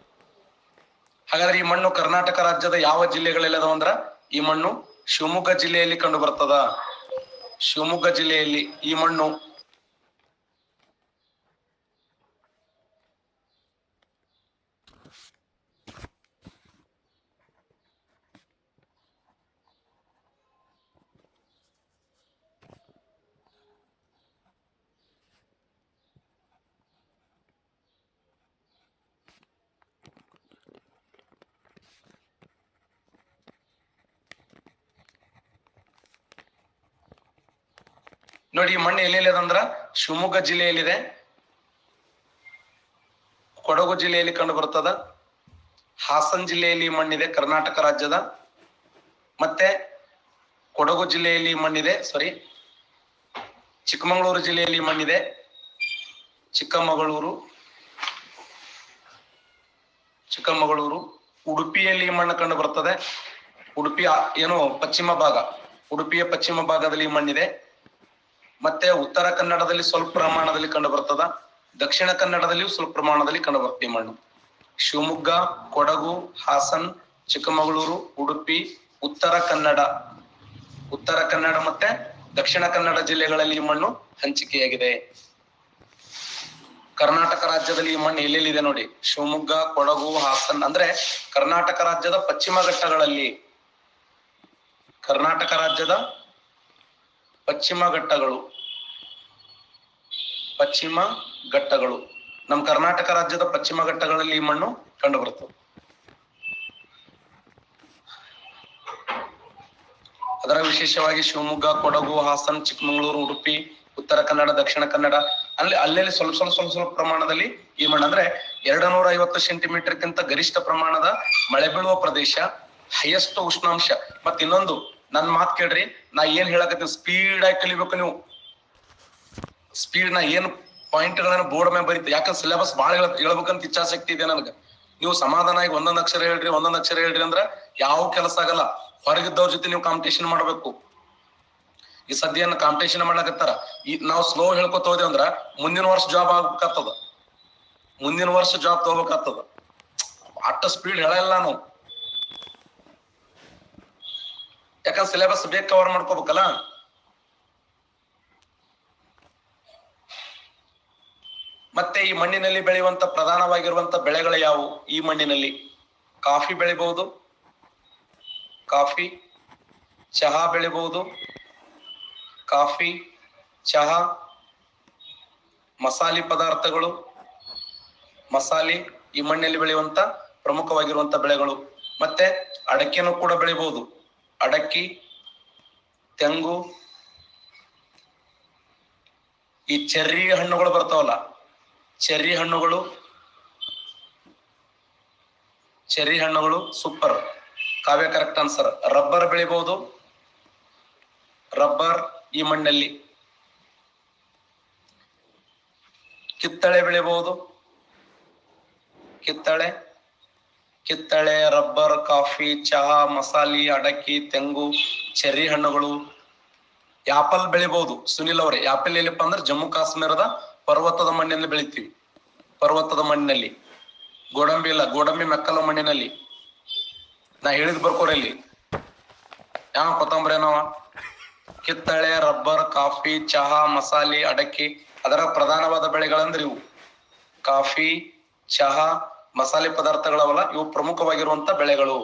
ಹಾಗಾದ್ರೆ ಈ ಮಣ್ಣು ಕರ್ನಾಟಕ ರಾಜ್ಯದ ಯಾವ ಜಿಲ್ಲೆಗಳಲ್ಲಿ ಅದಾವ ಅಂದ್ರ, ಈ ಮಣ್ಣು ಶಿವಮೊಗ್ಗ ಜಿಲ್ಲೆಯಲ್ಲಿ ಕಂಡು ಬರ್ತದ. ಶಿವಮೊಗ್ಗ ಜಿಲ್ಲೆಯಲ್ಲಿ ಈ ಮಣ್ಣು ನೋಡಿ. ಈ ಮಣ್ಣು ಎಲ್ಲೆಲ್ಲಿ ಅದಂದ್ರ ಶಿವಮೊಗ್ಗ ಜಿಲ್ಲೆಯಲ್ಲಿದೆ, ಕೊಡಗು ಜಿಲ್ಲೆಯಲ್ಲಿ ಕಂಡು ಬರ್ತದ, ಹಾಸನ್ ಜಿಲ್ಲೆಯಲ್ಲಿ ಮಣ್ಣಿದೆ ಕರ್ನಾಟಕ ರಾಜ್ಯದ, ಮತ್ತೆ ಕೊಡಗು ಜಿಲ್ಲೆಯಲ್ಲಿ ಮಣ್ಣಿದೆ, ಚಿಕ್ಕಮಗಳೂರು ಜಿಲ್ಲೆಯಲ್ಲಿ ಮಣ್ಣಿದೆ, ಚಿಕ್ಕಮಗಳೂರು, ಉಡುಪಿಯಲ್ಲಿ ಮಣ್ಣು ಕಂಡು ಬರ್ತದೆ. ಉಡುಪಿ ಏನು ಪಶ್ಚಿಮ ಭಾಗ, ಉಡುಪಿಯ ಪಶ್ಚಿಮ ಭಾಗದಲ್ಲಿ ಮಣ್ಣಿದೆ. ಮತ್ತೆ ಉತ್ತರ ಕನ್ನಡದಲ್ಲಿ ಸ್ವಲ್ಪ ಪ್ರಮಾಣದಲ್ಲಿ ಕಂಡು ಬರ್ತದ, ದಕ್ಷಿಣ ಕನ್ನಡದಲ್ಲಿಯೂ ಸ್ವಲ್ಪ ಪ್ರಮಾಣದಲ್ಲಿ ಕಂಡು ಬರ್ತದೆ ಮಣ್ಣು. ಶಿವಮೊಗ್ಗ, ಕೊಡಗು, ಹಾಸನ್, ಚಿಕ್ಕಮಗಳೂರು, ಉಡುಪಿ, ಉತ್ತರ ಕನ್ನಡ ಮತ್ತೆ ದಕ್ಷಿಣ ಕನ್ನಡ ಜಿಲ್ಲೆಗಳಲ್ಲಿ ಈ ಮಣ್ಣು ಹಂಚಿಕೆಯಾಗಿದೆ. ಕರ್ನಾಟಕ ರಾಜ್ಯದಲ್ಲಿ ಈ ಮಣ್ಣು ಎಲ್ಲೆಲ್ಲಿದೆ ನೋಡಿ, ಶಿವಮೊಗ್ಗ, ಕೊಡಗು, ಹಾಸನ್ ಅಂದ್ರೆ ಕರ್ನಾಟಕ ರಾಜ್ಯದ ಪಶ್ಚಿಮ ಘಟ್ಟಗಳಲ್ಲಿ, ಕರ್ನಾಟಕ ರಾಜ್ಯದ ಪಶ್ಚಿಮ ಘಟ್ಟಗಳು, ನಮ್ಮ ಕರ್ನಾಟಕ ರಾಜ್ಯದ ಪಶ್ಚಿಮ ಘಟ್ಟಗಳಲ್ಲಿ ಈ ಮಣ್ಣು ಕಂಡು ಬರ್ತದೆ. ಅದರ ವಿಶೇಷವಾಗಿ ಶಿವಮೊಗ್ಗ, ಕೊಡಗು, ಹಾಸನ್, ಚಿಕ್ಕಮಗಳೂರು, ಉಡುಪಿ, ಉತ್ತರ ಕನ್ನಡ, ದಕ್ಷಿಣ ಕನ್ನಡ ಅಲ್ಲೆಲ್ಲಿ ಸ್ವಲ್ಪ ಪ್ರಮಾಣದಲ್ಲಿ ಈ ಮಣ್ಣು ಅಂದ್ರೆ 250 ಸೆಂಟಿಮೀಟರ್ಗಿಂತ ಗರಿಷ್ಠ ಪ್ರಮಾಣದ ಮಳೆ ಬೀಳುವ ಪ್ರದೇಶ, ಹೈಯೆಸ್ಟ್ ಉಷ್ಣಾಂಶ. ಮತ್ ಇನ್ನೊಂದು ನನ್ ಮಾತ್ ಕೇಳ್ರಿ, ನಾ ಏನ್ ಹೇಳಕತ್ತೀನಿ ಸ್ಪೀಡ್ ಆಗಿ ಕಲಿಬೇಕು ನೀವು. ಸ್ಪೀಡ್ ನಾ ಏನ್ ಪಾಯಿಂಟ್ ಗಳನ್ನ ಬೋರ್ಡ್ ಮೇಲೆ ಬರೀತ, ಯಾಕಂದ್ರೆ ಸಿಲೆಬಸ್ ಬಾಳ ಹೇಳ್ಬೇಕಂತ ಇಚ್ಛಾಶಕ್ತಿ ಇದೆ ನನಗೆ. ನೀವು ಸಮಾಧಾನ ಆಗಿ ಒಂದೊಂದ್ ಅಕ್ಷರ ಹೇಳ್ರಿ ಅಂದ್ರ ಯಾವ ಕೆಲಸ ಆಗಲ್ಲ. ಹೊರಗಿದ್ದವ್ರ ಜೊತೆ ನೀವು ಕಾಂಪಿಟೇಷನ್ ಮಾಡ್ಬೇಕು. ಈ ಸದ್ಯನ ಕಾಂಪಿಟೇಷನ್ ಮಾಡ್ಲಕತ್ತಾರ, ಈ ನಾವು ಸ್ಲೋ ಹೇಳ್ಕೊತ ಹೋದೇವ್ ಅಂದ್ರ ಮುಂದಿನ ವರ್ಷ ಜಾಬ್ ಆಗ್ಬೇಕಾಗ್ತದ. ಮುಂದಿನ ವರ್ಷ ಜಾಬ್ ತಗೋಬೇಕಾಗ್ತದ. ಅಷ್ಟ ಸ್ಪೀಡ್ ಹೇಳಲ್ಲ ನಾವು, ಯಾಕಂದ್ರೆ ಸಿಲೆಬಸ್ ಬೇಗ ಕವರ್ ಮಾಡ್ಕೋಬೇಕಲ್ಲ. ಮತ್ತೆ ಈ ಮಣ್ಣಿನಲ್ಲಿ ಬೆಳೆಯುವಂತ ಪ್ರಧಾನವಾಗಿರುವಂತ ಬೆಳೆಗಳು ಯಾವುವು? ಈ ಮಣ್ಣಿನಲ್ಲಿ ಕಾಫಿ ಬೆಳಿಬಹುದು, ಕಾಫಿ, ಚಹಾ ಬೆಳಿಬಹುದು, ಕಾಫಿ, ಚಹಾ, ಮಸಾಲೆ ಪದಾರ್ಥಗಳು, ಮಸಾಲೆ ಈ ಮಣ್ಣಲ್ಲಿ ಬೆಳೆಯುವಂತ ಪ್ರಮುಖವಾಗಿರುವಂತ ಬೆಳೆಗಳು. ಮತ್ತೆ ಅಡಕೆನೂ ಕೂಡ ಬೆಳಿಬಹುದು, ಅಡಕೆ, ತೆಂಗು, ಈ ಚೆರ್ರಿ ಹಣ್ಣುಗಳು ಬರ್ತಾವಲ್ಲ, ಚೆರ್ರಿ ಹಣ್ಣುಗಳು, ಚೆರ್ರಿ ಹಣ್ಣುಗಳು ಸೂಪರ್, ಕಾವ್ಯ ಕರೆಕ್ಟ್ ಆನ್ಸರ್. ರಬ್ಬರ್ ಬೆಳಿಬಹುದು, ರಬ್ಬರ್ ಈ ಮಣ್ಣಲ್ಲಿ. ಕಿತ್ತಳೆ ಬೆಳಿಬಹುದು, ಕಿತ್ತಳೆ, ಕಿತ್ತಳೆ, ರಬ್ಬರ್, ಕಾಫಿ, ಚಹಾ, ಮಸಾಲೆ, ಅಡಕೆ, ತೆಂಗು, ಚೆರ್ರಿ ಹಣ್ಣುಗಳು. ಆಪಲ್ ಬೆಳಿಬಹುದು ಸುನಿಲ್ ಅವರೇ. ಆಪಲ್ ಎಲ್ಲಿಪ್ಪ ಅಂದ್ರೆ ಜಮ್ಮು ಕಾಶ್ಮೀರದ ಪರ್ವತದ ಮಣ್ಣಿನಲ್ಲಿ ಬೆಳಿತೀವಿ, ಪರ್ವತದ ಮಣ್ಣಿನಲ್ಲಿ. ಗೋಡಂಬಿ ಇಲ್ಲ, ಗೋಡಂಬಿ ಮೆಕ್ಕಲು ಮಣ್ಣಿನಲ್ಲಿ. ನಾ ಹೇಳಿದ್ ಬರ್ಕೋರಿ ಇಲ್ಲಿ ಯಾವ ಕೊತ್ತಂಬರಿ ನಾವ. ಕಿತ್ತಳೆ, ರಬ್ಬರ್, ಕಾಫಿ, ಚಹಾ, ಮಸಾಲೆ, ಅಡಕೆ ಅದರ ಪ್ರಧಾನವಾದ ಬೆಳೆಗಳಂದ್ರೆ ಇವು. ಕಾಫಿ, ಚಹಾ, ಮಸಾಲೆ ಪದಾರ್ಥಗಳವಲ್ಲ, ಇವು ಪ್ರಮುಖವಾಗಿರುವಂತ ಬೆಳೆಗಳು,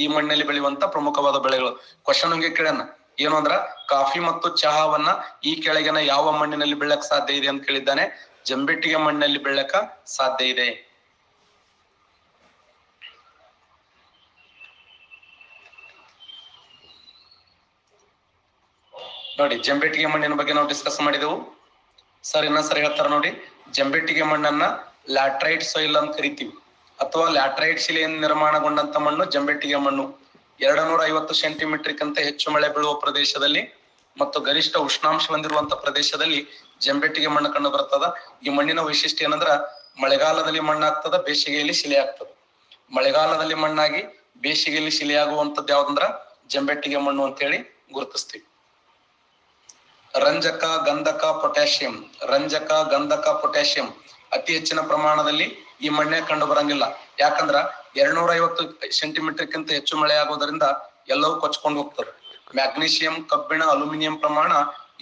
ಈ ಮಣ್ಣಲ್ಲಿ ಬೆಳೆಯುವಂತ ಪ್ರಮುಖವಾದ ಬೆಳೆಗಳು. ಕ್ವಶನ್ ಹಂಗೆ ಕೇಳೋಣ, ಏನು ಅಂದ್ರ ಕಾಫಿ ಮತ್ತು ಚಹಾವನ್ನ ಈ ಕೆಳಗಿನ ಯಾವ ಮಣ್ಣಿನಲ್ಲಿ ಬೆಳೆಯಕ್ ಸಾಧ್ಯ ಇದೆ ಅಂತ ಕೇಳಿದ್ದಾನೆ. ಜಂಬೆಟ್ಟಿಗೆ ಮಣ್ಣಲ್ಲಿ ಬೆಳೆಯಕ ಸಾಧ್ಯ ಇದೆ. ನೋಡಿ, ಜಂಬೆಟ್ಟಿಗೆ ಮಣ್ಣಿನ ಬಗ್ಗೆ ನಾವು ಡಿಸ್ಕಸ್ ಮಾಡಿದೆವು. ಸರ್ ಇನ್ನೊಂದ್ಸರಿ ಹೇಳ್ತಾರ ನೋಡಿ, ಜಂಬೆಟ್ಟಿಗೆ ಮಣ್ಣನ್ನ ಲ್ಯಾಟ್ರೈಟ್ ಸಾಯಿಲ್ ಅಂತ ಕರಿತೀವಿ, ಅಥವಾ ಲ್ಯಾಟ್ರೈಟ್ ಶಿಲೆಯಿಂದ ನಿರ್ಮಾಣಗೊಂಡಂತ ಮಣ್ಣು ಜಂಬೆಟ್ಟಿಗೆ ಮಣ್ಣು. 250 ಸೆಂಟಿಮೀಟರ್ಗಿಂತ ಹೆಚ್ಚು ಮಳೆ ಬೀಳುವ ಪ್ರದೇಶದಲ್ಲಿ ಮತ್ತು ಗರಿಷ್ಠ ಉಷ್ಣಾಂಶ ಹೊಂದಿರುವಂತ ಪ್ರದೇಶದಲ್ಲಿ ಜಂಬೆಟ್ಟಿಗೆ ಮಣ್ಣು ಕಂಡು ಬರ್ತದ. ಈ ಮಣ್ಣಿನ ವೈಶಿಷ್ಟ್ಯ ಏನಂದ್ರ ಮಳೆಗಾಲದಲ್ಲಿ ಮಣ್ಣಾಗ್ತದ, ಬೇಸಿಗೆಯಲ್ಲಿ ಶಿಲೆ ಆಗ್ತದ. ಮಳೆಗಾಲದಲ್ಲಿ ಮಣ್ಣಾಗಿ ಬೇಸಿಗೆಯಲ್ಲಿ ಶಿಲೆ ಆಗುವಂತದ್ದು ಯಾವ್ದಂದ್ರ ಜಂಬೆಟ್ಟಿಗೆ ಮಣ್ಣು ಅಂತ ಹೇಳಿ ಗುರುತಿಸ್ತೀವಿ. ರಂಜಕ, ಗಂಧಕ, ಪೊಟ್ಯಾಷಿಯಂ. ರಂಜಕ, ಗಂಧಕ, ಪೊಟ್ಯಾಷಿಯಂ ಅತಿ ಹೆಚ್ಚಿನ ಪ್ರಮಾಣದಲ್ಲಿ ಈ ಮಣ್ಣೆ ಕಂಡು ಬರಂಗಿಲ್ಲ. ಯಾಕಂದ್ರ 250 ಸೆಂಟಿಮೀಟರ್ಗಿಂತ ಹೆಚ್ಚು ಮಳೆ ಆಗೋದ್ರಿಂದ ಎಲ್ಲವೂ ಕೊಚ್ಕೊಂಡು ಹೋಗ್ತದೆ. ಮ್ಯಾಗ್ನೀಷಿಯಂ, ಕಬ್ಬಿಣ, ಅಲ್ಯೂಮಿನಿಯಂ ಪ್ರಮಾಣ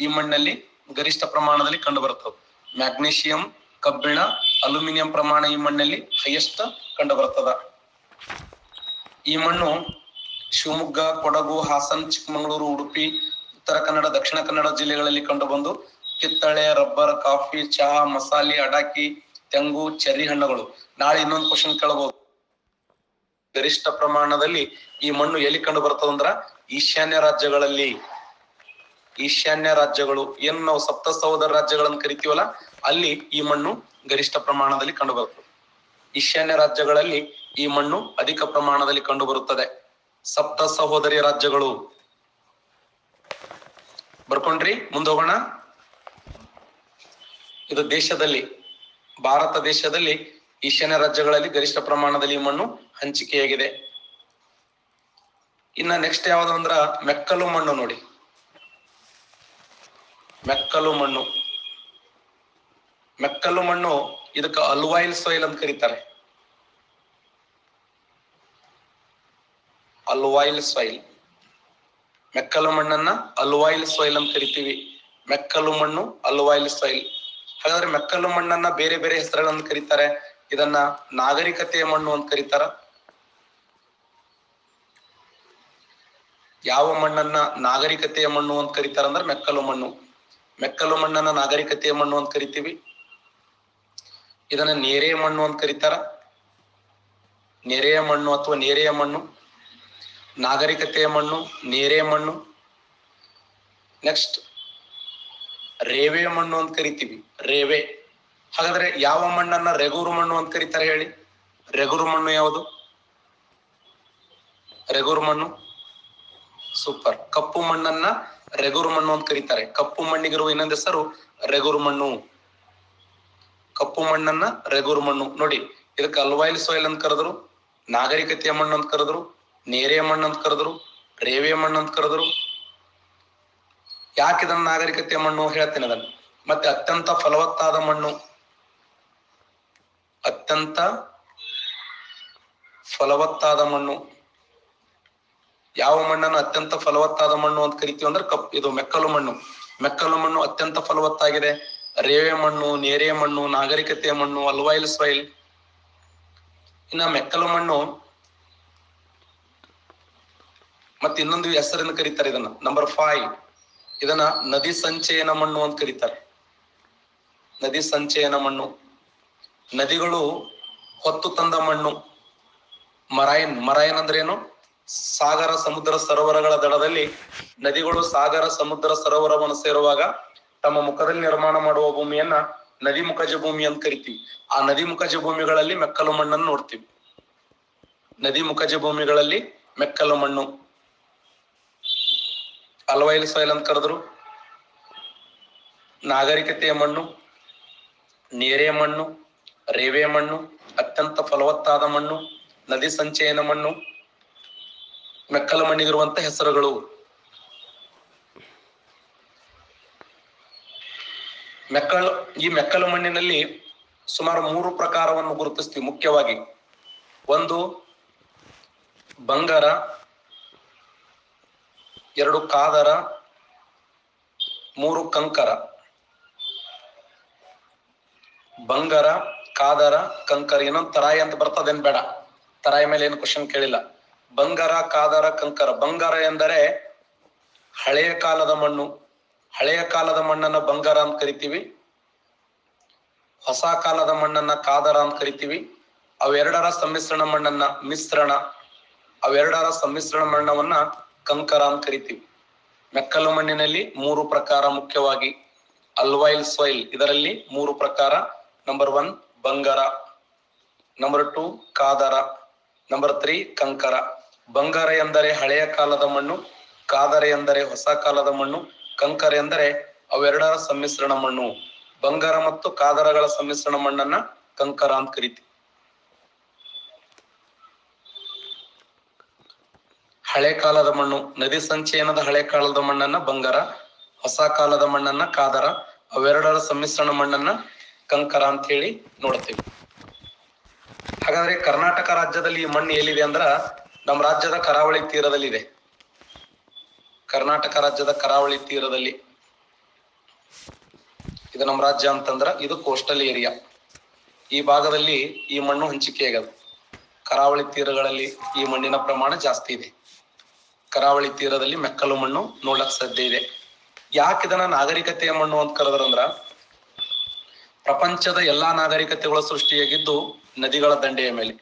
ಈ ಮಣ್ಣಲ್ಲಿ ಗರಿಷ್ಠ ಪ್ರಮಾಣದಲ್ಲಿ ಕಂಡು ಬರ್ತದೆ. ಮ್ಯಾಗ್ನೀಷಿಯಂ, ಕಬ್ಬಿಣ, ಅಲ್ಯೂಮಿನಿಯಂ ಪ್ರಮಾಣ ಈ ಮಣ್ಣಲ್ಲಿ ಹೈಯೆಸ್ಟ್ ಕಂಡು ಬರ್ತದ. ಈ ಮಣ್ಣು ಶಿವಮೊಗ್ಗ, ಕೊಡಗು, ಹಾಸನ್, ಚಿಕ್ಕಮಗಳೂರು, ಉಡುಪಿ, ಉತ್ತರ ಕನ್ನಡ, ದಕ್ಷಿಣ ಕನ್ನಡ ಜಿಲ್ಲೆಗಳಲ್ಲಿ ಕಂಡು ಬಂದು ಕಿತ್ತಳೆ, ರಬ್ಬರ್, ಕಾಫಿ, ಚಹಾ, ಮಸಾಲೆ, ಅಡಕೆ, ತೆಂಗು, ಚೆರ್ರಿ ಹಣ್ಣುಗಳು. ನಾಳೆ ಇನ್ನೊಂದು ಕ್ವಶನ್ ಕೇಳಬಹುದು. ಗರಿಷ್ಠ ಪ್ರಮಾಣದಲ್ಲಿ ಈ ಮಣ್ಣು ಎಲ್ಲಿ ಕಂಡು ಬರ್ತದಂದ್ರ ಈಶಾನ್ಯ ರಾಜ್ಯಗಳಲ್ಲಿ. ಈಶಾನ್ಯ ರಾಜ್ಯಗಳು ಏನು ನಾವು ಸಪ್ತ ಸಹೋದರ ರಾಜ್ಯಗಳನ್ನು ಕರಿತೀವಲ್ಲ, ಅಲ್ಲಿ ಈ ಮಣ್ಣು ಗರಿಷ್ಠ ಪ್ರಮಾಣದಲ್ಲಿ ಕಂಡು ಬರ್ತದೆ. ಈಶಾನ್ಯ ರಾಜ್ಯಗಳಲ್ಲಿ ಈ ಮಣ್ಣು ಅಧಿಕ ಪ್ರಮಾಣದಲ್ಲಿ ಕಂಡು ಬರುತ್ತದೆ. ಸಪ್ತ ಸಹೋದರಿ ರಾಜ್ಯಗಳು ಬರ್ಕೊಂಡ್ರಿ, ಮುಂದೋಗೋಣ. ಇದು ದೇಶದಲ್ಲಿ, ಭಾರತ ದೇಶದಲ್ಲಿ ಈಶಾನ್ಯ ರಾಜ್ಯಗಳಲ್ಲಿ ಗರಿಷ್ಠ ಪ್ರಮಾಣದಲ್ಲಿ ಈ ಮಣ್ಣು ಹಂಚಿಕೆಯಾಗಿದೆ. ಇನ್ನ ನೆಕ್ಸ್ಟ್ ಯಾವ್ದು ಅಂದ್ರ ಮೆಕ್ಕಲು ಮಣ್ಣು. ನೋಡಿ, ಮೆಕ್ಕಲು ಮಣ್ಣು. ಮೆಕ್ಕಲು ಮಣ್ಣು ಇದಕ್ಕ ಅಲ್ವಾಯಿಲ್ ಸಾಯಿಲ್ ಅಂತ ಕರೀತಾರೆ. ಅಲ್ವಾಯಿಲ್ ಸಾಯಿಲ್. ಮೆಕ್ಕಲು ಮಣ್ಣನ್ನ ಅಲ್ವಾಯಿಲ್ ಸಾಯಿಲ್ ಅಂತ ಕರಿತೀವಿ. ಮೆಕ್ಕಲು ಮಣ್ಣು, ಅಲ್ವಾಯಿಲ್ ಸಾಯಿಲ್. ಹಾಗಾದ್ರೆ ಮೆಕ್ಕಲು ಮಣ್ಣನ್ನ ಬೇರೆ ಬೇರೆ ಹೆಸರುಗಳನ್ನು ಕರೀತಾರೆ. ಇದನ್ನ ನಾಗರಿಕತೆಯ ಮಣ್ಣು ಅಂತ ಕರೀತಾರ. ಯಾವ ಮಣ್ಣನ್ನ ನಾಗರಿಕತೆಯ ಮಣ್ಣು ಅಂತ ಕರೀತಾರ ಅಂದ್ರೆ ಮೆಕ್ಕಲು ಮಣ್ಣು. ಮೆಕ್ಕಲು ಮಣ್ಣನ್ನ ನಾಗರಿಕತೆಯ ಮಣ್ಣು ಅಂತ ಕರಿತೀವಿ. ಇದನ್ನ ನೇರೆಯ ಮಣ್ಣು ಅಂತ ಕರೀತಾರ. ನೆರೆಯ ಮಣ್ಣು ಅಥವಾ ನೇರೆಯ ಮಣ್ಣು, ನಾಗರಿಕತೆಯ ಮಣ್ಣು, ನೇರೆಯ ಮಣ್ಣು. ನೆಕ್ಸ್ಟ್ ರೇವೆ ಮಣ್ಣು ಅಂತ ಕರಿತೀವಿ, ರೇವೆ. ಹಾಗಾದ್ರೆ ಯಾವ ಮಣ್ಣನ್ನ ರೆಗೂರು ಮಣ್ಣು ಅಂತ ಕರೀತಾರೆ ಹೇಳಿ? ರೆಗೂರು ಮಣ್ಣು ಯಾವುದು? ರೆಗೂರು ಮಣ್ಣು ಸೂಪರ್. ಕಪ್ಪು ಮಣ್ಣನ್ನ ರೆಗೂರು ಮಣ್ಣು ಅಂತ ಕರೀತಾರೆ. ಕಪ್ಪು ಮಣ್ಣಿಗಿರುವ ಇನ್ನೊಂದು ಹೆಸರು ರೆಗೂರು ಮಣ್ಣು. ಕಪ್ಪು ಮಣ್ಣನ್ನ ರೆಗೂರು ಮಣ್ಣು. ನೋಡಿ, ಇದಕ್ಕೆ ಅಲ್ವಾಯಿಲ್ ಸಾಯಿಲ್ ಅಂತ ಕರೆದ್ರು, ನಾಗರಿಕತೆಯ ಮಣ್ಣು ಅಂತ ಕರೆದ್ರು, ನೇರೆಯ ಮಣ್ಣು ಅಂತ ಕರೆದ್ರು, ರೇವೆ ಮಣ್ಣು ಅಂತ ಕರೆದ್ರು. ಯಾಕೆ ಇದನ್ನ ನಾಗರಿಕತೆಯ ಮಣ್ಣು ಹೇಳ್ತೇನೆ ಅದನ್ನ. ಮತ್ತೆ ಅತ್ಯಂತ ಫಲವತ್ತಾದ ಮಣ್ಣು. ಅತ್ಯಂತ ಫಲವತ್ತಾದ ಮಣ್ಣು. ಯಾವ ಮಣ್ಣನ್ನು ಅತ್ಯಂತ ಫಲವತ್ತಾದ ಮಣ್ಣು ಅಂತ ಕರಿತೀವಿ ಅಂದ್ರೆ ಇದು ಮೆಕ್ಕಲು ಮಣ್ಣು. ಮೆಕ್ಕಲು ಮಣ್ಣು ಅತ್ಯಂತ ಫಲವತ್ತಾಗಿದೆ. ರೇವೆ ಮಣ್ಣು, ನೇರೆ ಮಣ್ಣು, ನಾಗರಿಕತೆಯ ಮಣ್ಣು, ಅಲ್ವಾಯಿಲ್ ಸಾಯಿಲ್. ಇನ್ನ ಮೆಕ್ಕಲು ಮಣ್ಣು ಮತ್ತೆ ಇನ್ನೊಂದು ಹೆಸರನ್ನು ಕರೀತಾರೆ ಇದನ್ನ. ನಂಬರ್ 5, ಇದನ್ನ ನದಿ ಸಂಚಯನ ಮಣ್ಣು ಅಂತ ಕರೀತಾರೆ. ನದಿ ಸಂಚಯನ ಮಣ್ಣು. ನದಿಗಳು ಹೊತ್ತು ತಂದ ಮಣ್ಣು. ಮರೈನ್ ಅಂದ್ರೆ ಏನು? ಸಾಗರ ಸಮುದ್ರ ಸರೋವರಗಳ ದಡದಲ್ಲಿ ನದಿಗಳು ಸಾಗರ ಸಮುದ್ರ ಸರೋವರವನ್ನು ಸೇರುವಾಗ ತಮ್ಮ ಮುಖದಲ್ಲಿ ನಿರ್ಮಾಣ ಮಾಡುವ ಭೂಮಿಯನ್ನ ನದಿ ಮುಖಜ ಭೂಮಿ ಅಂತ ಕರಿತೀವಿ. ಆ ನದಿ ಮುಖಜ ಭೂಮಿಗಳಲ್ಲಿ ಮೆಕ್ಕಲು ಮಣ್ಣನ್ನು ನೋಡ್ತೀವಿ. ನದಿ ಮುಖಜ ಭೂಮಿಗಳಲ್ಲಿ ಮೆಕ್ಕಲು ಮಣ್ಣು. ಅಲ್ವಾಯಿಲ್ ಸಾಯಿಲ್ ಅಂತ ಕರೆದ್ರು. ನಾಗರಿಕತೆಯ ಮಣ್ಣು, ನೇರೆ ಮಣ್ಣು, ರೇವೆ ಮಣ್ಣು, ಅತ್ಯಂತ ಫಲವತ್ತಾದ ಮಣ್ಣು, ನದಿ ಸಂಚಯನ ಮಣ್ಣು, ಮೆಕ್ಕಲು ಮಣ್ಣಿಗಿರುವಂತ ಹೆಸರುಗಳು. ಈ ಮೆಕ್ಕಲು ಮಣ್ಣಿನಲ್ಲಿ ಸುಮಾರು 3 ಪ್ರಕಾರವನ್ನು ಗುರುತಿಸ್ತೀವಿ ಮುಖ್ಯವಾಗಿ. 1 ಬಂಗಾರ, 2 ಕಾದರ, 3 ಕಂಕರ. ಬಂಗಾರ, ಕಾದರ, ಕಂಕರ. ಇನ್ನೊಂದು ತರಾಯಿ ಅಂತ ಬರ್ತದೇನ್ ಬೇಡ, ತರಾಯಿ ಮೇಲೆ ಏನು ಕ್ವಶನ್ ಕೇಳಿಲ್ಲ. ಬಂಗಾರ, ಕಾದರ, ಕಂಕರ. ಬಂಗಾರ ಎಂದರೆ ಹಳೆಯ ಕಾಲದ ಮಣ್ಣು. ಹಳೆಯ ಕಾಲದ ಮಣ್ಣನ್ನ ಬಂಗಾರ ಅಂತ ಕರಿತೀವಿ. ಹೊಸ ಕಾಲದ ಮಣ್ಣನ್ನ ಕಾದರ ಅಂತ ಕರಿತೀವಿ. ಅವೆರಡರ ಸಮ್ಮಿಶ್ರಣ ಮಣ್ಣವನ್ನ ಕಂಕರ ಅಂತ ಕರಿತೀವಿ. ಮೆಕ್ಕಲು ಮಣ್ಣಿನಲ್ಲಿ 3 ಪ್ರಕಾರ ಮುಖ್ಯವಾಗಿ. ಅಲ್ವಾಯಿಲ್ ಸಾಯಿಲ್, ಇದರಲ್ಲಿ 3 ಪ್ರಕಾರ. ನಂಬರ್ 1 ಬಂಗಾರ, ನಂಬರ್ 2 ಕಾದರ, ನಂಬರ್ 3 ಕಂಕರ. ಬಂಗಾರ ಎಂದರೆ ಹಳೆಯ ಕಾಲದ ಮಣ್ಣು, ಕಾದರ ಎಂದರೆ ಹೊಸ ಕಾಲದ ಮಣ್ಣು, ಕಂಕರ ಎಂದರೆ ಅವೆರಡರ ಸಮ್ಮಿಶ್ರಣ ಮಣ್ಣು. ಬಂಗಾರ ಮತ್ತು ಕಾದರಗಳ ಸಮ್ಮಿಶ್ರಣ ಮಣ್ಣನ್ನ ಕಂಕರ ಅಂತ ಕರಿತೀವಿ. ಹಳೆ ಕಾಲದ ಮಣ್ಣು, ನದಿ ಸಂಚಯನದ ಹಳೆ ಕಾಲದ ಮಣ್ಣನ್ನ ಬಂಗಾರ, ಹೊಸ ಕಾಲದ ಮಣ್ಣನ್ನ ಕಾದರ, ಅವೆರಡರ ಸಮ್ಮಿಶ್ರಣ ಮಣ್ಣನ್ನ ಕಂಕರ ಅಂತ ಹೇಳಿ ನೋಡ್ತೀವಿ. ಹಾಗಾದ್ರೆ ಕರ್ನಾಟಕ ರಾಜ್ಯದಲ್ಲಿ ಈ ಮಣ್ಣು ಎಲ್ಲಿದೆ ಅಂದ್ರ ನಮ್ಮ ರಾಜ್ಯದ ಕರಾವಳಿ ತೀರದಲ್ಲಿ ಇದೆ. ಕರ್ನಾಟಕ ರಾಜ್ಯದ ಕರಾವಳಿ ತೀರದಲ್ಲಿ ಇದು ನಮ್ಮ ರಾಜ್ಯ ಅಂತಂದ್ರ ಇದು ಕೋಸ್ಟಲ್ ಏರಿಯಾ. ಈ ಭಾಗದಲ್ಲಿ ಈ ಮಣ್ಣು ಹಂಚಿಕೆಯಾಗದು. ಕರಾವಳಿ ತೀರಗಳಲ್ಲಿ ಈ ಮಣ್ಣಿನ ಪ್ರಮಾಣ ಜಾಸ್ತಿ ಇದೆ. ಕರಾವಳಿ ತೀರದಲ್ಲಿ ಮೆಕ್ಕಲು ಮಣ್ಣು ನೋಡಕ್ ಸಾಧ್ಯ ಇದೆ. ಯಾಕೆ ಇದನ್ನ ನಾಗರಿಕತೆಯ ಮಣ್ಣು ಅಂತ ಕರೆದ್ರಂದ್ರ ಪ್ರಪಂಚದ ಎಲ್ಲಾ ನಾಗರಿಕತೆಗಳು ಸೃಷ್ಟಿಯಾಗಿದ್ದು ನದಿಗಳ ದಂಡೆಯ ಮೇಲೆ.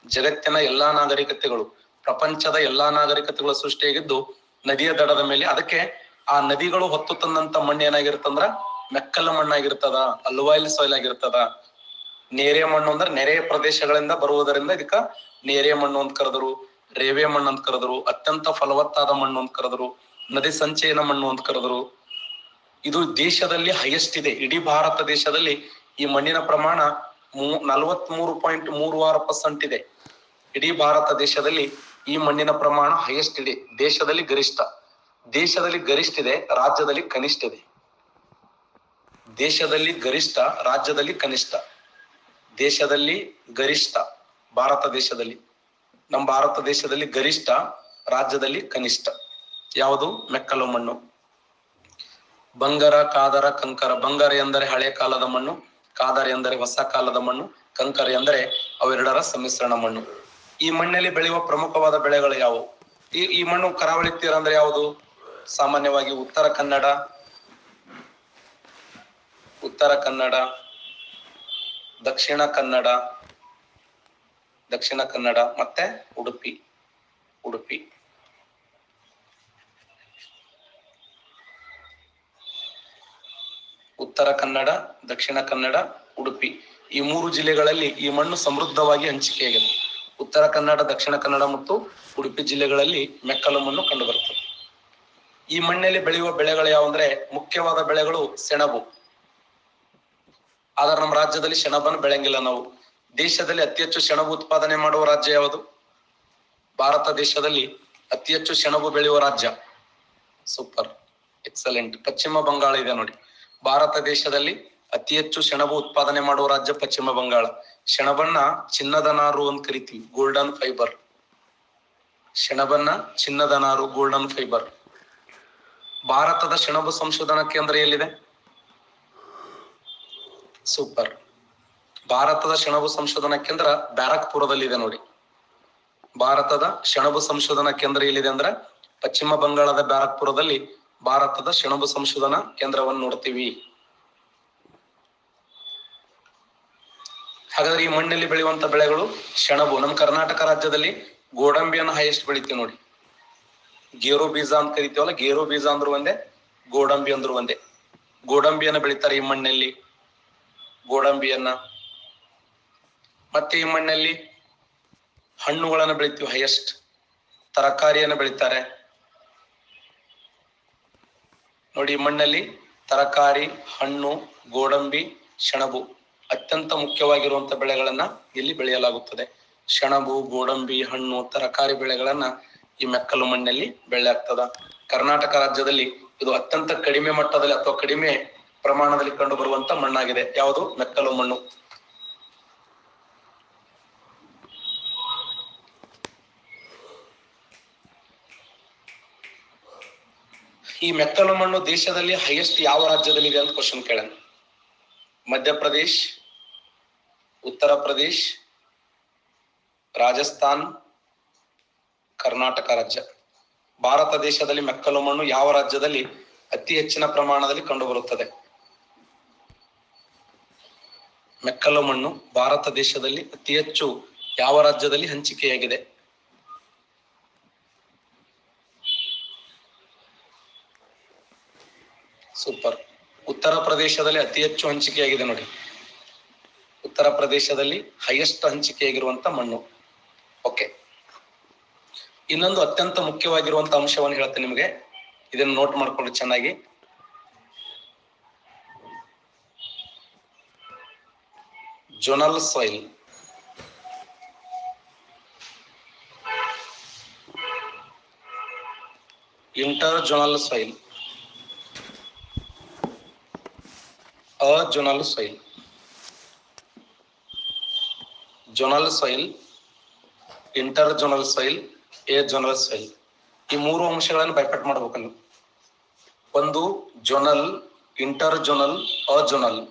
ಜಗತ್ತಿನ ಎಲ್ಲಾ ನಾಗರಿಕತೆಗಳು, ಪ್ರಪಂಚದ ಎಲ್ಲಾ ನಾಗರಿಕತೆಗಳು ಸೃಷ್ಟಿಯಾಗಿದ್ದು ನದಿಯ ದಡದ ಮೇಲೆ. ಅದಕ್ಕೆ ಆ ನದಿಗಳು ಹೊತ್ತು ತಂದಂತ ಮಣ್ಣು ಏನಾಗಿರ್ತಂದ್ರ ಮೆಕ್ಕಲು ಮಣ್ಣಾಗಿರ್ತದ, ಅಲ್ವಾಯಿಲ್ ಸಾಯಿಲ್ ಆಗಿರ್ತದ. ನೇರೆ ಮಣ್ಣು ಅಂದ್ರೆ ನೆರೆಯ ಪ್ರದೇಶಗಳಿಂದ ಬರುವುದರಿಂದ ಇದಕ್ಕ ನೇರೆ ಮಣ್ಣು ಅಂತ ಕರೆದರು, ರೇವೆ ಮಣ್ಣು ಅಂತ ಕರೆದರು, ಅತ್ಯಂತ ಫಲವತ್ತಾದ ಮಣ್ಣು ಅಂತ ಕರೆದರು, ನದಿ ಸಂಚಯನ ಮಣ್ಣು ಅಂತ ಕರೆದರು. ಇದು ದೇಶದಲ್ಲಿ ಹೈಯೆಸ್ಟ್ ಇದೆ. ಇಡೀ ಭಾರತ ದೇಶದಲ್ಲಿ ಈ ಮಣ್ಣಿನ ಪ್ರಮಾಣ 43.36% ಇದೆ. ಇಡೀ ಭಾರತ ದೇಶದಲ್ಲಿ ಈ ಮಣ್ಣಿನ ಪ್ರಮಾಣ ಹೈಯೆಸ್ಟ್ ಇದೆ. ದೇಶದಲ್ಲಿ ಗರಿಷ್ಠ ಇದೆ, ರಾಜ್ಯದಲ್ಲಿ ಕನಿಷ್ಠ ಇದೆ. ದೇಶದಲ್ಲಿ ಗರಿಷ್ಠ, ರಾಜ್ಯದಲ್ಲಿ ಕನಿಷ್ಠ. ದೇಶದಲ್ಲಿ ಗರಿಷ್ಠ ಭಾರತ ದೇಶದಲ್ಲಿ, ನಮ್ಮ ಭಾರತ ದೇಶದಲ್ಲಿ ಗರಿಷ್ಠ, ರಾಜ್ಯದಲ್ಲಿ ಕನಿಷ್ಠ. ಯಾವುದು? ಮೆಕ್ಕಲು ಮಣ್ಣು. ಬಂಗಾರ, ಕಾದರ, ಕಂಕರ. ಬಂಗಾರ ಎಂದರೆ ಹಳೆ ಕಾಲದ ಮಣ್ಣು, ಕಾದರ ಎಂದರೆ ಹೊಸ ಕಾಲದ ಮಣ್ಣು, ಕಂಕರ ಎಂದರೆ ಅವೆರಡರ ಸಮ್ಮಿಶ್ರಣ ಮಣ್ಣು. ಈ ಮಣ್ಣಲ್ಲಿ ಬೆಳೆಯುವ ಪ್ರಮುಖವಾದ ಬೆಳೆಗಳು ಯಾವುವು? ಈ ಮಣ್ಣು ಕರಾವಳಿ ತೀರ ಅಂದ್ರೆ ಯಾವುದು? ಸಾಮಾನ್ಯವಾಗಿ ಉತ್ತರ ಕನ್ನಡ, ದಕ್ಷಿಣ ಕನ್ನಡ ಮತ್ತೆ ಉಡುಪಿ. ಉತ್ತರ ಕನ್ನಡ, ದಕ್ಷಿಣ ಕನ್ನಡ, ಉಡುಪಿ ಈ 3 ಜಿಲ್ಲೆಗಳಲ್ಲಿ ಈ ಮಣ್ಣು ಸಮೃದ್ಧವಾಗಿ ಹಂಚಿಕೆಯಾಗಿದೆ. ಉತ್ತರ ಕನ್ನಡ, ದಕ್ಷಿಣ ಕನ್ನಡ ಮತ್ತು ಉಡುಪಿ ಜಿಲ್ಲೆಗಳಲ್ಲಿ ಮೆಕ್ಕಲು ಮಣ್ಣು ಕಂಡು ಬರುತ್ತದೆ. ಈ ಮಣ್ಣಲ್ಲಿ ಬೆಳೆಯುವ ಬೆಳೆಗಳು ಯಾವಂದ್ರೆ ಮುಖ್ಯವಾದ ಬೆಳೆಗಳು ಸೆಣಬು. ಆದ್ರೆ ನಮ್ಮ ರಾಜ್ಯದಲ್ಲಿ ಸೆಣಬನ್ನು ಬೆಳೆಯಂಗಿಲ್ಲ ನಾವು. ದೇಶದಲ್ಲಿ ಅತಿ ಹೆಚ್ಚು ಸೆಣಬು ಉತ್ಪಾದನೆ ಮಾಡುವ ರಾಜ್ಯ ಯಾವುದು? ಭಾರತ ದೇಶದಲ್ಲಿ ಅತಿ ಹೆಚ್ಚು ಸೆಣಬು ಬೆಳೆಯುವ ರಾಜ್ಯ. Super, excellent. ಪಶ್ಚಿಮ ಬಂಗಾಳ ಇದೆ ನೋಡಿ. ಭಾರತ ದೇಶದಲ್ಲಿ ಅತಿ ಹೆಚ್ಚು ಸೆಣಬು ಉತ್ಪಾದನೆ ಮಾಡುವ ರಾಜ್ಯ ಪಶ್ಚಿಮ ಬಂಗಾಳ. ಸೆಣಬನ್ನ ಚಿನ್ನದ ನಾರು ಅಂತ ಕರಿತೀವಿ, ಗೋಲ್ಡನ್ ಫೈಬರ್. ಸೆಣಬನ್ನ ಚಿನ್ನದ ನಾರು, ಗೋಲ್ಡನ್ ಫೈಬರ್. ಭಾರತದ ಸೆಣಬು ಸಂಶೋಧನಾ ಕೇಂದ್ರ ಎಲ್ಲಿದೆ? ಸೂಪರ್. ಭಾರತದ ಸೆಣಬು ಸಂಶೋಧನಾ ಕೇಂದ್ರ ಬ್ಯಾರಕ್ಪುರದಲ್ಲಿದೆ ನೋಡಿ. ಭಾರತದ ಸೆಣಬು ಸಂಶೋಧನಾ ಕೇಂದ್ರ ಎಲ್ಲಿದೆ ಅಂದ್ರೆ ಪಶ್ಚಿಮ ಬಂಗಾಳದ ಬ್ಯಾರಕ್ಪುರದಲ್ಲಿ ಭಾರತದ ಸೆಣಬು ಸಂಶೋಧನಾ ಕೇಂದ್ರವನ್ನು ನೋಡ್ತೀವಿ. ಹಾಗಾದ್ರೆ ಈ ಮಣ್ಣಲ್ಲಿ ಬೆಳೆಯುವಂತ ಬೆಳೆಗಳು ಸೆಣಬು. ನಮ್ಮ ಕರ್ನಾಟಕ ರಾಜ್ಯದಲ್ಲಿ ಗೋಡಂಬಿಯನ್ನು ಹೈಯೆಸ್ಟ್ ಬೆಳಿತೀವಿ ನೋಡಿ. ಗೇರು ಬೀಜ ಅಂತ ಕರಿತೀವಲ್ಲ, ಗೇರು ಬೀಜ ಅಂದ್ರು ಒಂದೇ, ಗೋಡಂಬಿ ಅಂದ್ರು ಒಂದೇ. ಗೋಡಂಬಿಯನ್ನ ಬೆಳಿತಾರೆ ಈ ಮಣ್ಣಲ್ಲಿ, ಗೋಡಂಬಿಯನ್ನ. ಮತ್ತೆ ಈ ಮಣ್ಣಲ್ಲಿ ಹಣ್ಣುಗಳನ್ನ ಬೆಳಿತೀವಿ ಹೈಯೆಸ್ಟ್. ತರಕಾರಿಯನ್ನು ಬೆಳಿತಾರೆ ನೋಡಿ. ಈ ಮಣ್ಣಲ್ಲಿ ತರಕಾರಿ, ಹಣ್ಣು, ಗೋಡಂಬಿ, ಸೆಣಬು ಅತ್ಯಂತ ಮುಖ್ಯವಾಗಿರುವಂತ ಬೆಳೆಗಳನ್ನ ಇಲ್ಲಿ ಬೆಳೆಯಲಾಗುತ್ತದೆ. ಸೆಣಬು, ಗೋಡಂಬಿ, ಹಣ್ಣು, ತರಕಾರಿ ಬೆಳೆಗಳನ್ನ ಈ ಮೆಕ್ಕಲು ಮಣ್ಣಲ್ಲಿ ಬೆಳೆಯಾಗ್ತದ. ಕರ್ನಾಟಕ ರಾಜ್ಯದಲ್ಲಿ ಇದು ಅತ್ಯಂತ ಕಡಿಮೆ ಮಟ್ಟದಲ್ಲಿ ಅಥವಾ ಕಡಿಮೆ ಪ್ರಮಾಣದಲ್ಲಿ ಕಂಡು ಬರುವಂತ ಮಣ್ಣಾಗಿದೆ. ಯಾವುದು? ಮೆಕ್ಕಲು ಮಣ್ಣು. ಈ ಮೆಕ್ಕಲು ಮಣ್ಣು ದೇಶದಲ್ಲಿ ಹೈಯೆಸ್ಟ್ ಯಾವ ರಾಜ್ಯದಲ್ಲಿ ಇದೆ ಅಂತ ಕ್ವಶನ್ ಕೇಳೋಣ. ಮಧ್ಯಪ್ರದೇಶ್, ಉತ್ತರ ಪ್ರದೇಶ್, ರಾಜಸ್ಥಾನ್, ಕರ್ನಾಟಕ ರಾಜ್ಯ. ಭಾರತ ದೇಶದಲ್ಲಿ ಮೆಕ್ಕಲು ಮಣ್ಣು ಯಾವ ರಾಜ್ಯದಲ್ಲಿ ಅತಿ ಹೆಚ್ಚಿನ ಪ್ರಮಾಣದಲ್ಲಿ ಕಂಡು ಬರುತ್ತದೆ? ಮೆಕ್ಕಲು ಮಣ್ಣು ಭಾರತ ದೇಶದಲ್ಲಿ ಅತಿ ಹೆಚ್ಚು ಯಾವ ರಾಜ್ಯದಲ್ಲಿ ಹಂಚಿಕೆಯಾಗಿದೆ? ಸೂಪರ್. ಉತ್ತರ ಪ್ರದೇಶದಲ್ಲಿ ಅತಿ ಹೆಚ್ಚು ಹಂಚಿಕೆಯಾಗಿದೆ ನೋಡಿ. ಉತ್ತರ ಪ್ರದೇಶದಲ್ಲಿ ಹೈಯೆಸ್ಟ್ ಹಂಚಿಕೆಯಾಗಿರುವಂತ ಮಣ್ಣು. ಓಕೆ, ಇನ್ನೊಂದು ಅತ್ಯಂತ ಮುಖ್ಯವಾಗಿರುವಂತ ಅಂಶವನ್ನು ಹೇಳ್ತೇನೆ ನಿಮಗೆ, ಇದನ್ನು ನೋಟ್ ಮಾಡ್ಕೊಳ್ಳಿ ಚೆನ್ನಾಗಿ. Zonal soil. Inter zonal soil, azonal soil. Zonal soil, inter zonal soil, azonal soil. ಈ ಮೂರು ಅಂಶಗಳನ್ನು ಬೈಪಾಟ್ ಮಾಡ್ಬೇಕು ನೀವು. ಒಂದು zonal, inter zonal, azonal.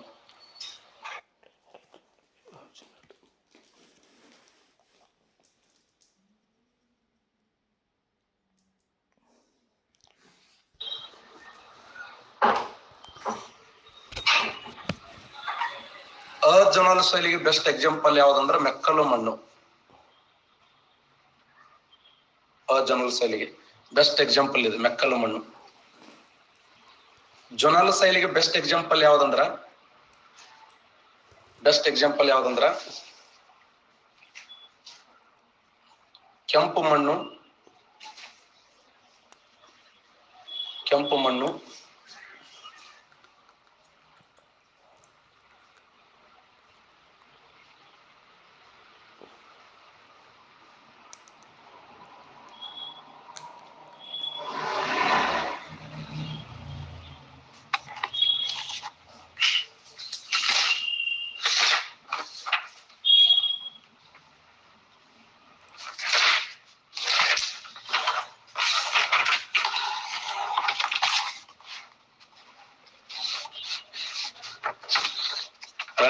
Azonal ಸಾಯಿಲ್ಗೆ ಬೆಸ್ಟ್ ಎಕ್ಸಾಂಪಲ್ ಯಾವ್ದಂದ್ರೆ ಮೆಕ್ಕಲು ಮಣ್ಣು. ಅಜೋನಲ್ ಸಾಯಿಲ್ಗೆ ಬೆಸ್ಟ್ ಎಕ್ಸಾಂಪಲ್ ಇದೆ ಮೆಕ್ಕಲು ಮಣ್ಣು. ಜೋನಲ್ ಸಾಯಿಲ್ಗೆ ಬೆಸ್ಟ್ ಎಕ್ಸಾಂಪಲ್ ಯಾವ್ದಂದ್ರ ಕೆಂಪು ಮಣ್ಣು,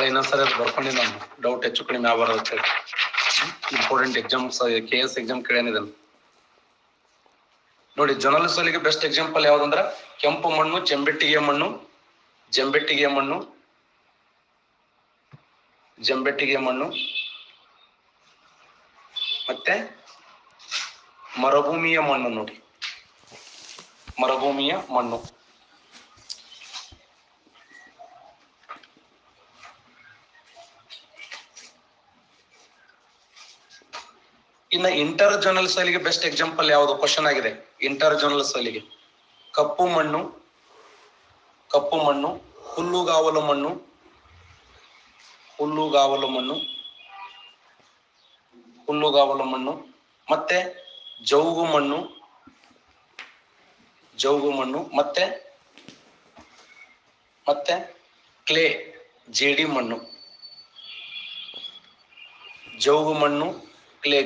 ಇನ್ನೊಂದ್ಸರಿ ಅದು ಬರ್ಕೊಂಡಿ ನಾನು ಡೌಟ್ ಹೆಚ್ಚು ಕಡಿಮೆ ಆಗ್ಬಾರ್ದು. ಇಂಪಾರ್ಟೆಂಟ್ ಎಕ್ಸಾಮ್ಸ್, KS ಎಕ್ಸಾಮ್ ಕೇಳೇನಿದನ್ ನೋಡಿ. ಜೋನಲ್ ಸಾಯಿಲ್ಗೆ ಬೆಸ್ಟ್ ಎಕ್ಸಾಂಪಲ್ ಯಾವ್ದಂದ್ರ ಕೆಂಪು ಮಣ್ಣು, ಜಂಬೆಟ್ಟಿಗೆ ಮಣ್ಣು, ಮತ್ತೆ ಮರುಭೂಮಿಯ ಮಣ್ಣು ನೋಡಿ. ಮರುಭೂಮಿಯ ಮಣ್ಣು. ಇನ್ನ ಇಂಟರ್ ಜೋನಲ್ ಸಾಯಿಲ್ಗೆ ಬೆಸ್ಟ್ ಎಕ್ಸಾಂಪಲ್ ಯಾವುದು ಕ್ವಶನ್ ಆಗಿದೆ. ಇಂಟರ್ ಜೋನಲ್ ಸಾಯಿಲ್ಗೆ ಕಪ್ಪು ಮಣ್ಣು, ಹುಲ್ಲುಗಾವಲು ಮಣ್ಣು, ಮತ್ತೆ ಜೌಗು ಮಣ್ಣು, ಮತ್ತೆ ಕ್ಲೇ ಜೇಡಿ ಮಣ್ಣು, ಜೌಗು ಮಣ್ಣು, ಕ್ಲೇ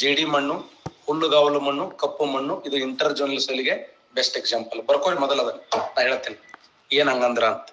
ಜೇಡಿ ಮಣ್ಣು, ಹುಲ್ಲುಗಾವಲು ಮಣ್ಣು, ಕಪ್ಪು ಮಣ್ಣು. ಇದು ಇಂಟರ್ ಜೋನಲ್ ಸಾಯಿಲ್ಗೆ ಬೆಸ್ಟ್ ಎಕ್ಸಾಂಪಲ್. ಬರ್ಕೊಳ್ಳಿ ಮೊದಲ ಅದನ್ನ ನಾ ಹೇಳ್ತೇನೆ ಏನ್ ಹಂಗಂದ್ರ ಅಂತ.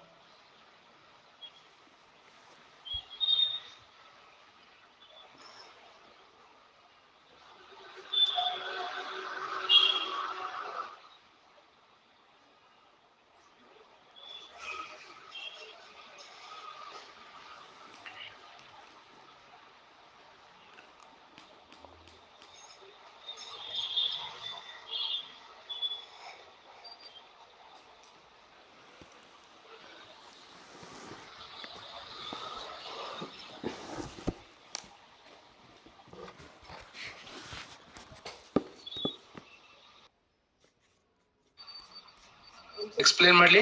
ಎಕ್ಸ್ಪ್ಲೇನ್ ಮಾಡ್ಲಿ.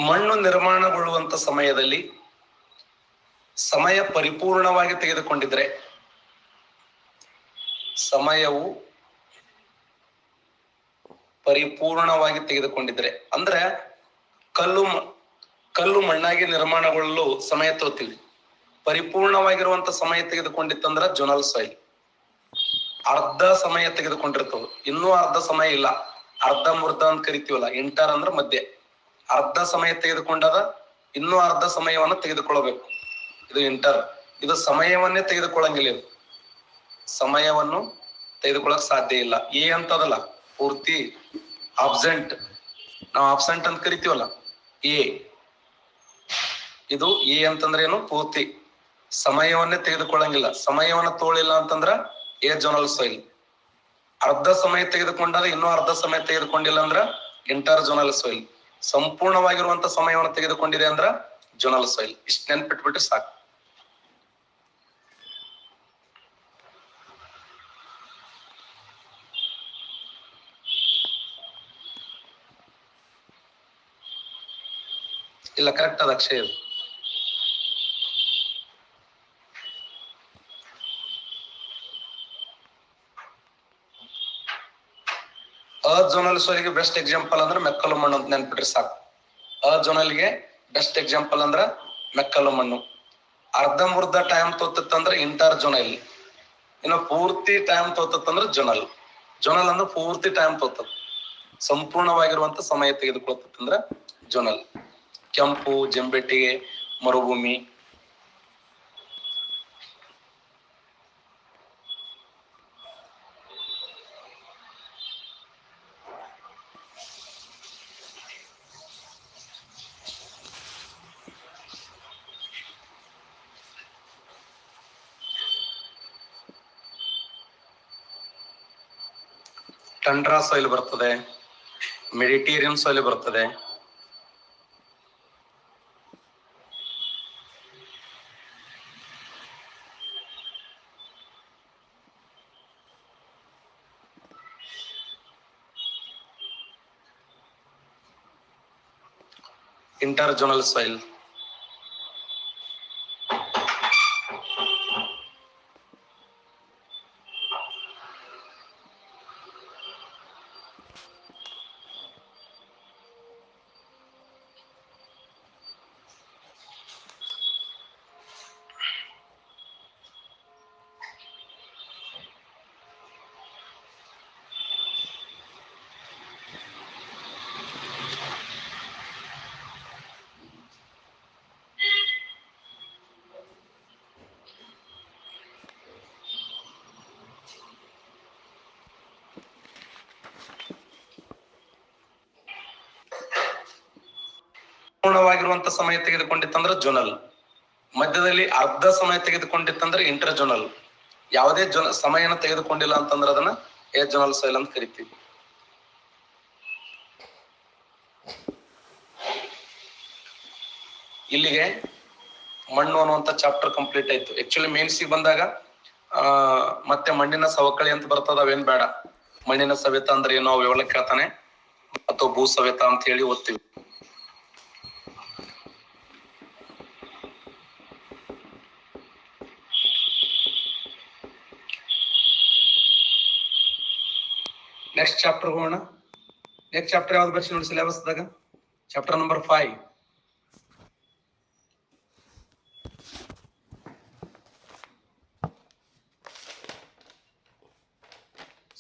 ಮಣ್ಣು ನಿರ್ಮಾಣಗೊಳ್ಳುವಂತ ಸಮಯದಲ್ಲಿ ಸಮಯ ಪರಿಪೂರ್ಣವಾಗಿ ತೆಗೆದುಕೊಂಡಿದ್ರೆ, ಸಮಯವು ಪರಿಪೂರ್ಣವಾಗಿ ತೆಗೆದುಕೊಂಡಿದ್ರೆ ಅಂದ್ರೆ ಕಲ್ಲು ಮಣ್ಣಾಗಿ ನಿರ್ಮಾಣಗೊಳ್ಳಲು ಸಮಯ ತೋತೀವಿ. ಪರಿಪೂರ್ಣವಾಗಿರುವಂತ ಸಮಯ ತೆಗೆದುಕೊಂಡಿತ್ತಂದ್ರ ಜೋನಲ್ ಸಾಯಿಲ್. ಅರ್ಧ ಸಮಯ ತೆಗೆದುಕೊಂಡಿರ್ತವೆ, ಇನ್ನೂ ಅರ್ಧ ಸಮಯ ಇಲ್ಲ, ಅರ್ಧ ಮುರ್ಧ ಅಂತ ಕರಿತೀವಲ್ಲ, ಇಂಟರ್ ಅಂದ್ರೆ ಮಧ್ಯೆ. ಅರ್ಧ ಸಮಯ ತೆಗೆದುಕೊಂಡಾಗ ಇನ್ನೂ ಅರ್ಧ ಸಮಯವನ್ನು ತೆಗೆದುಕೊಳ್ಳಬೇಕು, ಇದು ಇಂಟರ್. ಇದು ಸಮಯವನ್ನೇ ತೆಗೆದುಕೊಳ್ಳಂಗಿಲ್ಲ, ಇದು ಸಮಯವನ್ನು ತೆಗೆದುಕೊಳ್ಳಕ್ ಸಾಧ್ಯ ಇಲ್ಲ. ಎ ಅಂತದಲ್ಲ, ಪೂರ್ತಿ ಆಬ್ಸೆಂಟ್, ನಾವು ಆಬ್ಸೆಂಟ್ ಅಂತ ಕರಿತೀವಲ್ಲ, ಎ. ಇದು ಎ ಅಂತಂದ್ರೆ ಏನು, ಪೂರ್ತಿ ಸಮಯವನ್ನೇ ತೆಗೆದುಕೊಳ್ಳಂಗಿಲ್ಲ. ಸಮಯವನ್ನ ತೋಳಿಲ್ಲ ಅಂತಂದ್ರ ಎ ಜೋನಲ್ ಸಾಯಿಲ್. ಅರ್ಧ ಸಮಯ ತೆಗೆದುಕೊಂಡಾಗ ಇನ್ನೂ ಅರ್ಧ ಸಮಯ ತೆಗೆದುಕೊಂಡಿಲ್ಲ ಅಂದ್ರ ಇಂಟರ್ ಜೋನಲ್ ಸಾಯಿಲ್. ಸಂಪೂರ್ಣವಾಗಿರುವಂತ ಸಮಯವನ್ನು ತೆಗೆದುಕೊಂಡಿದೆ ಅಂದ್ರ ಜೋನಲ್ ಸಾಯಿಲ್. ಇಷ್ಟ ನೆನ್ಪಿಟ್ಬಿಟ್ರೆ ಸಾಕು. ಇಲ್ಲ, ಕರೆಕ್ಟ್ ಅದ ಅಕ್ಷಯ್. ಜೋನಲ್ ಸಾಯಿಲ್ಗೆ ಬೆಸ್ಟ್ ಎಕ್ಸಾಂಪಲ್ ಅಂದ್ರೆ ಮೆಕ್ಕಲು ಮಣ್ಣು ಅಂತ ನೆನ್ಪಿಟ್ರಿ ಸಾಕು. ಜೋನಲ್ಗೆ ಬೆಸ್ಟ್ ಎಕ್ಸಾಂಪಲ್ ಅಂದ್ರ ಮೆಕ್ಕಲು ಮಣ್ಣು. ಅರ್ಧ ಮುರ್ಧ ಟೈಮ್ ತೋತಂದ್ರೆ ಇಂಟರ್ ಜೋನಲ್. ಇನ್ನು ಪೂರ್ತಿ ಟೈಮ್ ತೋತಂದ್ರೆ ಜೋನಲ್. ಜೋನಲ್ ಅಂದ್ರೆ ಪೂರ್ತಿ ಟೈಮ್ ತೋತದ, ಸಂಪೂರ್ಣವಾಗಿರುವಂತ ಸಮಯ ತೆಗೆದುಕೊಳ್ತಂದ್ರ ಜೋನಲ್. ಕೆಂಪು, ಜಂಬೆಟ್ಟಿಗೆ, ಮರುಭೂಮಿ. ಟಂಡ್ರಾ ಸಾಯಿಲ್ ಬರ್ತದೆ, ಮೆಡಿಟೇರಿಯನ್ ಸಾಯಿಲ್ ಬರ್ತದೆ. Inter zonal soil. ಪೂರ್ಣವಾಗಿರುವಂತ ಸಮಯ ತೆಗೆದುಕೊಂಡಿತ್ತಂದ್ರೆ ಜೋನಲ್. ಮಧ್ಯದಲ್ಲಿ ಅರ್ಧ ಸಮಯ ತೆಗೆದುಕೊಂಡಿತ್ತಂದ್ರೆ ಇಂಟರ್ ಜೋನಲ್. ಯಾವುದೇ ಸಮಯನ ತೆಗೆದುಕೊಂಡಿಲ್ಲ ಅಂತಂದ್ರೆ ಅದನ್ನ ಎ ಜೋನಲ್ ಸಾಯಿಲ್ ಅಂತ ಕರಿತೀವಿ. ಇಲ್ಲಿಗೆ ಮಣ್ಣು ಅನ್ನುವಂತ ಚಾಪ್ಟರ್ ಕಂಪ್ಲೀಟ್ ಆಯ್ತು. ಆಕ್ಚುಲಿ ಮೇನ್ಸಿಗೆ ಬಂದಾಗ ಮತ್ತೆ ಮಣ್ಣಿನ ಸವಕಳಿ ಅಂತ ಬರ್ತದ, ಅವೇನ್ ಬೇಡ. ಮಣ್ಣಿನ ಸವೆತ ಅಂದ್ರೆ ಏನೋ ಅವೆಲ್ಲ ಕೇಳ್ತಾನೆ, ಅಥವಾ ಭೂ ಸವೆತ ಅಂತ ಹೇಳಿ ಓದ್ತೀವಿ. ನೆಕ್ಸ್ಟ್ ಚಾಪ್ಟರ್ ಹೋಗೋಣ. ನೆಕ್ಸ್ಟ್ ಚಾಪ್ಟರ್ ಯಾವ್ದು ಬರ್ಸಿ ನೋಡಿ ಸಿಲೆಬಸ್ ದಾಗ? Chapter number 5.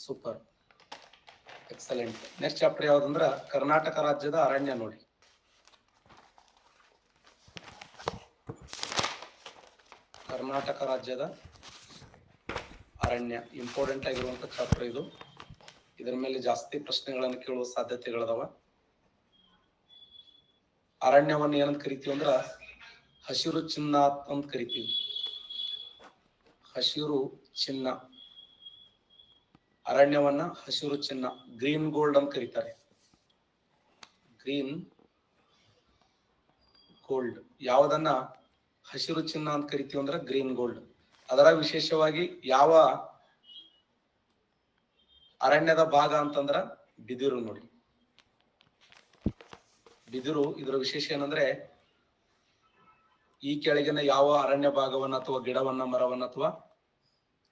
Super, excellent. Next chapter ಯಾವ್ದಂದ್ರ ಕರ್ನಾಟಕ ರಾಜ್ಯದ ಅರಣ್ಯ ನೋಡಿ. ಕರ್ನಾಟಕ ರಾಜ್ಯದ ಅರಣ್ಯ ಇಂಪಾರ್ಟೆಂಟ್ ಆಗಿರುವಂತ ಚಾಪ್ಟರ್ ಇದು. ಇದರ ಮೇಲೆ ಜಾಸ್ತಿ ಪ್ರಶ್ನೆಗಳನ್ನು ಕೇಳುವ ಸಾಧ್ಯತೆಗಳದಾವ. ಅರಣ್ಯವನ್ನು ಏನಂತ ಕರಿತೀವಿ ಅಂದ್ರ ಹಸಿರು ಚಿನ್ನ ಅಂತ ಕರಿತೀವಿ. ಹಸಿರು ಚಿನ್ನ, ಅರಣ್ಯವನ್ನ ಹಸಿರು ಚಿನ್ನ, ಗ್ರೀನ್ ಗೋಲ್ಡ್ ಅಂತ ಕರೀತಾರೆ. ಗ್ರೀನ್ ಗೋಲ್ಡ್ ಯಾವುದನ್ನ ಹಸಿರು ಚಿನ್ನ ಅಂತ ಕರಿತೀವಿ ಅಂದ್ರ ಗ್ರೀನ್ ಗೋಲ್ಡ್. ಅದರ ವಿಶೇಷವಾಗಿ ಯಾವ ಅರಣ್ಯದ ಭಾಗ ಅಂತಂದ್ರ ಬಿದಿರು ನೋಡಿ. ಬಿದಿರು ಇದರ ವಿಶೇಷ ಏನಂದ್ರೆ ಈ ಕೆಳಗಿನ ಯಾವ ಅರಣ್ಯ ಭಾಗವನ್ನ ಅಥವಾ ಗಿಡವನ್ನ ಮರವನ್ನ ಅಥವಾ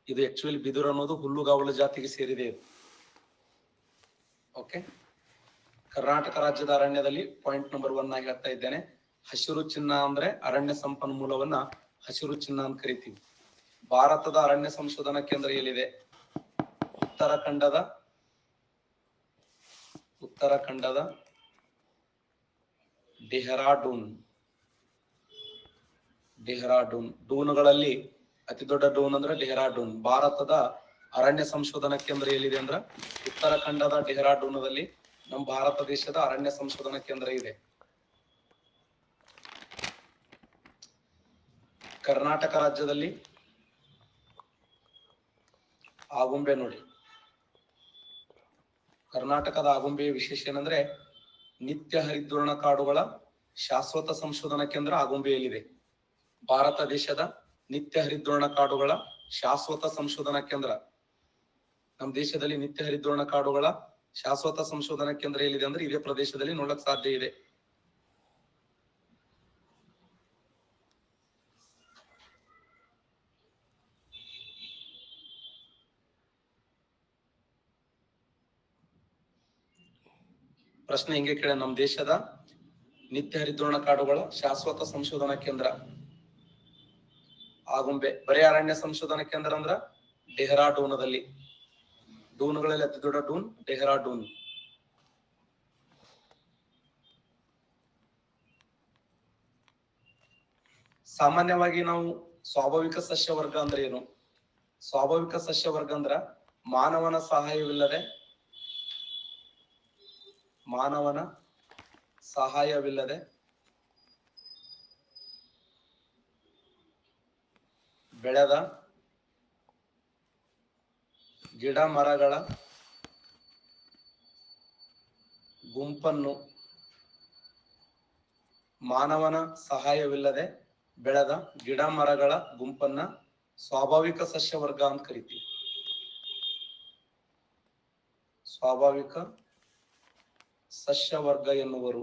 ಇದು ಆಕ್ಚುಲಿ ಬಿದಿರು ಅನ್ನೋದು ಹುಲ್ಲುಗಾವಲು ಜಾತಿಗೆ ಸೇರಿದೆ ಇದು. ಓಕೆ, ಕರ್ನಾಟಕ ರಾಜ್ಯದ ಅರಣ್ಯದಲ್ಲಿ ಪಾಯಿಂಟ್ ನಂಬರ್ 1 ಆಗಿ ಹೇಳ್ತಾ ಇದ್ದೇನೆ. ಹಸಿರು ಚಿನ್ನ ಅಂದ್ರೆ ಅರಣ್ಯ ಸಂಪನ್ಮೂಲವನ್ನ ಹಸಿರು ಚಿನ್ನ ಅಂತ ಕರಿತೀವಿ. ಭಾರತದ ಅರಣ್ಯ ಸಂಶೋಧನಾ ಕೇಂದ್ರ ಎಲ್ಲಿದೆ? ಉತ್ತರಾಖಂಡದ ಡೆಹ್ರಾಡೂನ್. ಡೂನ್ಗಳಲ್ಲಿ ಅತಿ ದೊಡ್ಡ ಡೂನ್ ಅಂದ್ರೆ ಡೆಹ್ರಾಡೂನ್. ಭಾರತದ ಅರಣ್ಯ ಸಂಶೋಧನಾ ಕೇಂದ್ರ ಎಲ್ಲಿದೆ ಅಂದ್ರ ಉತ್ತರಾಖಂಡದ ಡೆಹ್ರಾಡೂನದಲ್ಲಿ ನಮ್ಮ ಭಾರತ ದೇಶದ ಅರಣ್ಯ ಸಂಶೋಧನಾ ಕೇಂದ್ರ ಇದೆ. ಕರ್ನಾಟಕ ರಾಜ್ಯದಲ್ಲಿ ಆಗುಂಬೆ ನೋಡಿ. ಕರ್ನಾಟಕದ ಆಗುಂಬೆಯ ವಿಶೇಷ ಏನಂದ್ರೆ ನಿತ್ಯ ಹರಿದ್ವರ್ಣ ಕಾಡುಗಳ ಶಾಶ್ವತ ಸಂಶೋಧನಾ ಕೇಂದ್ರ ಆಗುಂಬೆಯಲ್ಲಿದೆ. ಭಾರತ ದೇಶದ ನಿತ್ಯ ಹರಿದ್ವರ್ಣ ಕಾಡುಗಳ ಶಾಶ್ವತ ಸಂಶೋಧನಾ ಕೇಂದ್ರ, ನಮ್ಮ ದೇಶದಲ್ಲಿ ನಿತ್ಯ ಹರಿದ್ವರ್ಣ ಕಾಡುಗಳ ಶಾಶ್ವತ ಸಂಶೋಧನಾ ಕೇಂದ್ರ ಎಲ್ಲಿದೆ ಅಂದ್ರೆ ಇದೇ ಪ್ರದೇಶದಲ್ಲಿ ನೋಡಕ್ ಸಾಧ್ಯ ಇದೆ. ಪ್ರಶ್ನೆ ಹಿಂಗೆ ಕೇಳ, ನಮ್ಮ ದೇಶದ ನಿತ್ಯ ಹರಿದ್ವರ್ಣ ಕಾಡುಗಳ ಶಾಶ್ವತ ಸಂಶೋಧನಾ ಕೇಂದ್ರ ಆಗುಂಬೆ. ಬರೀ ಅರಣ್ಯ ಸಂಶೋಧನಾ ಕೇಂದ್ರ ಅಂದ್ರ ಡೆಹ್ರಾಡೂನದಲ್ಲಿ. ಡೂನ್ಗಳಲ್ಲಿ ಅತಿ ದೊಡ್ಡ ಡೂನ್ ಡೆಹ್ರಾಡೂನ್. ಸಾಮಾನ್ಯವಾಗಿ ನಾವು ಸ್ವಾಭಾವಿಕ ಸಸ್ಯ ವರ್ಗ ಅಂದ್ರೆ ಏನು? ಸ್ವಾಭಾವಿಕ ಸಸ್ಯ ವರ್ಗ ಅಂದ್ರ ಮಾನವನ ಸಹಾಯವಿಲ್ಲದೆ ಬೆಳೆದ ಗಿಡ ಮರಗಳ ಗುಂಪನ್ನು, ಮಾನವನ ಸಹಾಯವಿಲ್ಲದೆ ಬೆಳೆದ ಗಿಡ ಮರಗಳ ಗುಂಪನ್ನ ಸ್ವಾಭಾವಿಕ ಸಸ್ಯ ವರ್ಗ ಅಂತ ಕರಿತೀವಿ. ಸ್ವಾಭಾವಿಕ ಸಸ್ಯ ವರ್ಗ ಎನ್ನುವರು.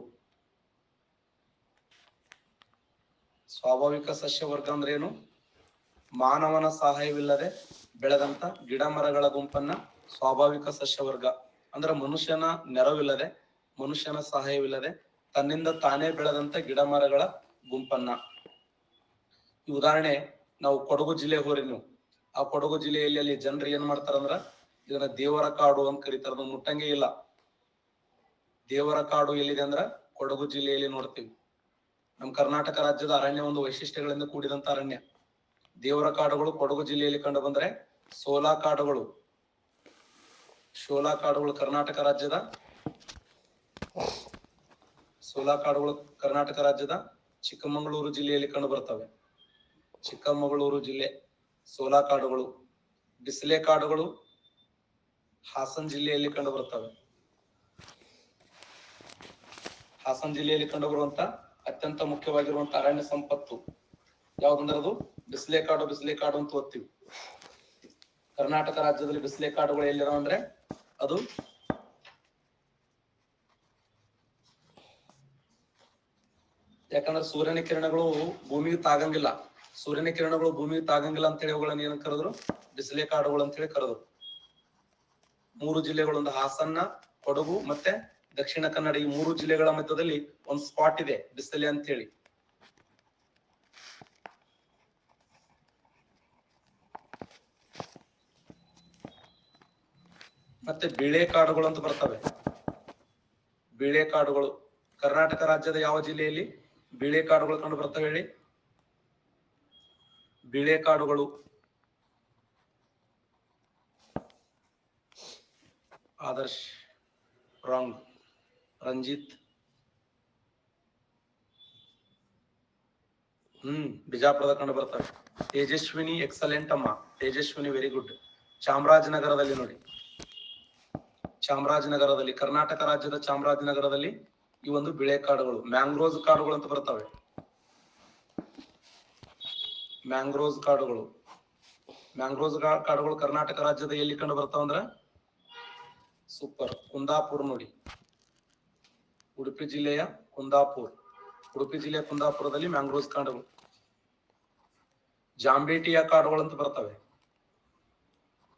ಸ್ವಾಭಾವಿಕ ಸಸ್ಯ ವರ್ಗ ಅಂದ್ರೆ ಏನು? ಮಾನವನ ಸಹಾಯವಿಲ್ಲದೆ ಬೆಳೆದಂತ ಗಿಡ ಮರಗಳ ಗುಂಪನ್ನ ಸ್ವಾಭಾವಿಕ ಸಸ್ಯ ವರ್ಗ ಅಂದ್ರೆ ಮನುಷ್ಯನ ನೆರವಿಲ್ಲದೆ, ಮನುಷ್ಯನ ಸಹಾಯವಿಲ್ಲದೆ ತನ್ನಿಂದ ತಾನೇ ಬೆಳೆದಂತ ಗಿಡ ಮರಗಳ ಗುಂಪನ್ನ. ಈ ಉದಾಹರಣೆ ನಾವು ಕೊಡಗು ಜಿಲ್ಲೆ ಹೋರಿ ನೀವು, ಆ ಕೊಡಗು ಜಿಲ್ಲೆಯಲ್ಲಿ ಅಲ್ಲಿ ಜನರು ಏನ್ ಮಾಡ್ತಾರಂದ್ರ ಇದನ್ನ ದೇವರ ಕಾಡು ಅಂತ ಕರೀತಾರ. ಅದು ಮುಟ್ಟಂಗೆ ಇಲ್ಲ. ದೇವರ ಕಾಡು ಎಲ್ಲಿದೆ ಅಂದ್ರ ಕೊಡಗು ಜಿಲ್ಲೆಯಲ್ಲಿ ನೋಡ್ತೀವಿ. ನಮ್ಮ ಕರ್ನಾಟಕ ರಾಜ್ಯದ ಅರಣ್ಯ ಒಂದು ವೈಶಿಷ್ಟ್ಯಗಳಿಂದ ಕೂಡಿದಂತ ಅರಣ್ಯ. ದೇವರ ಕಾಡುಗಳು ಕೊಡಗು ಜಿಲ್ಲೆಯಲ್ಲಿ ಕಂಡು ಬಂದ್ರೆ ಶೋಲಾ ಕಾಡುಗಳು ಕರ್ನಾಟಕ ರಾಜ್ಯದ ಚಿಕ್ಕಮಗಳೂರು ಜಿಲ್ಲೆಯಲ್ಲಿ ಕಂಡು ಬರ್ತವೆ. ಚಿಕ್ಕಮಗಳೂರು ಜಿಲ್ಲೆ ಶೋಲಾ ಕಾಡುಗಳು. ಬಿಸಿಲೆ ಕಾಡುಗಳು ಹಾಸನ ಜಿಲ್ಲೆಯಲ್ಲಿ ಕಂಡು ಬರ್ತವೆ. ಹಾಸನ ಜಿಲ್ಲೆಯಲ್ಲಿ ಕಂಡು ಬರುವಂತ ಅತ್ಯಂತ ಮುಖ್ಯವಾಗಿರುವಂತ ಅರಣ್ಯ ಸಂಪತ್ತು ಯಾವ್ದಂದ್ರೆ ಅದು ಬಿಸಿಲೆ ಕಾಡು ಅಂತ ಓದ್ತೀವಿ. ಕರ್ನಾಟಕ ರಾಜ್ಯದಲ್ಲಿ ಬಿಸಿಲೆ ಕಾಡುಗಳು ಎಲ್ಲಿದಾವ ಅಂದ್ರೆ ಅದು ಯಾಕಂದ್ರೆ ಸೂರ್ಯನ ಕಿರಣಗಳು ಭೂಮಿಗೆ ತಾಗಂಗಿಲ್ಲ ಅಂತ ಹೇಳಿ ಅವುಗಳನ್ನ ಏನ್ ಕರೆದ್ರು? ಬಿಸಿಲೆ ಕಾಡುಗಳು ಅಂತ ಹೇಳಿ ಕರೆದ್ರು. 3 ಜಿಲ್ಲೆಗಳು, ಒಂದು ಹಾಸನ, ಕೊಡಗು ಮತ್ತೆ ದಕ್ಷಿಣ ಕನ್ನಡ ಈ 3 ಜಿಲ್ಲೆಗಳ ಮಧ್ಯದಲ್ಲಿ ಒಂದು ಸ್ಪಾಟ್ ಇದೆ ಬಿಸಲೆ ಅಂತ ಹೇಳಿ. ಮತ್ತೆ ಬಿಳೆಕಾಡುಗಳು ಅಂತ ಬರ್ತವೆ. ಬಿಳೆಕಾಡುಗಳು ಕರ್ನಾಟಕ ರಾಜ್ಯದ ಯಾವ ಜಿಲ್ಲೆಯಲ್ಲಿ ಬಿಳೆಕಾಡುಗಳು ಕಂಡು ಬರ್ತವೆ ಹೇಳಿ? ಬಿಳೆಕಾಡುಗಳು ಆದರ್ಶ್ ರಾಂಗ್. ರಂಜಿತ್ ಬಿಜಾಪುರದ ಕಂಡು ಬರ್ತವೆ. ತೇಜಸ್ವಿನಿ ಎಕ್ಸಲೆಂಟ್ ಅಮ್ಮ, ತೇಜಸ್ವಿನಿ ವೆರಿ ಗುಡ್. ಚಾಮರಾಜನಗರದಲ್ಲಿ ನೋಡಿ, ಚಾಮರಾಜನಗರದಲ್ಲಿ ಕರ್ನಾಟಕ ರಾಜ್ಯದ ಚಾಮರಾಜನಗರದಲ್ಲಿ ಈ ಒಂದು ಬಿಳೆಕಾಡುಗಳು ಮ್ಯಾಂಗ್ರೋಸ್ ಕಾಡುಗಳು ಅಂತ ಬರ್ತವೆ. ಮ್ಯಾಂಗ್ರೋಸ್ ಕಾಡುಗಳು ಕರ್ನಾಟಕ ರಾಜ್ಯದ ಎಲ್ಲಿ ಕಂಡು ಬರ್ತಾವಂದ್ರ ಸೂಪರ್ ಕುಂದಾಪುರ ನೋಡಿ. ಉಡುಪಿ ಜಿಲ್ಲೆಯ ಕುಂದಾಪುರದಲ್ಲಿ ಮ್ಯಾಂಗ್ರೋಸ್ ಕಾಡುಗಳು. ಜಾಂಬೇಟಿಯ ಕಾಡುಗಳು ಅಂತ ಬರ್ತವೆ.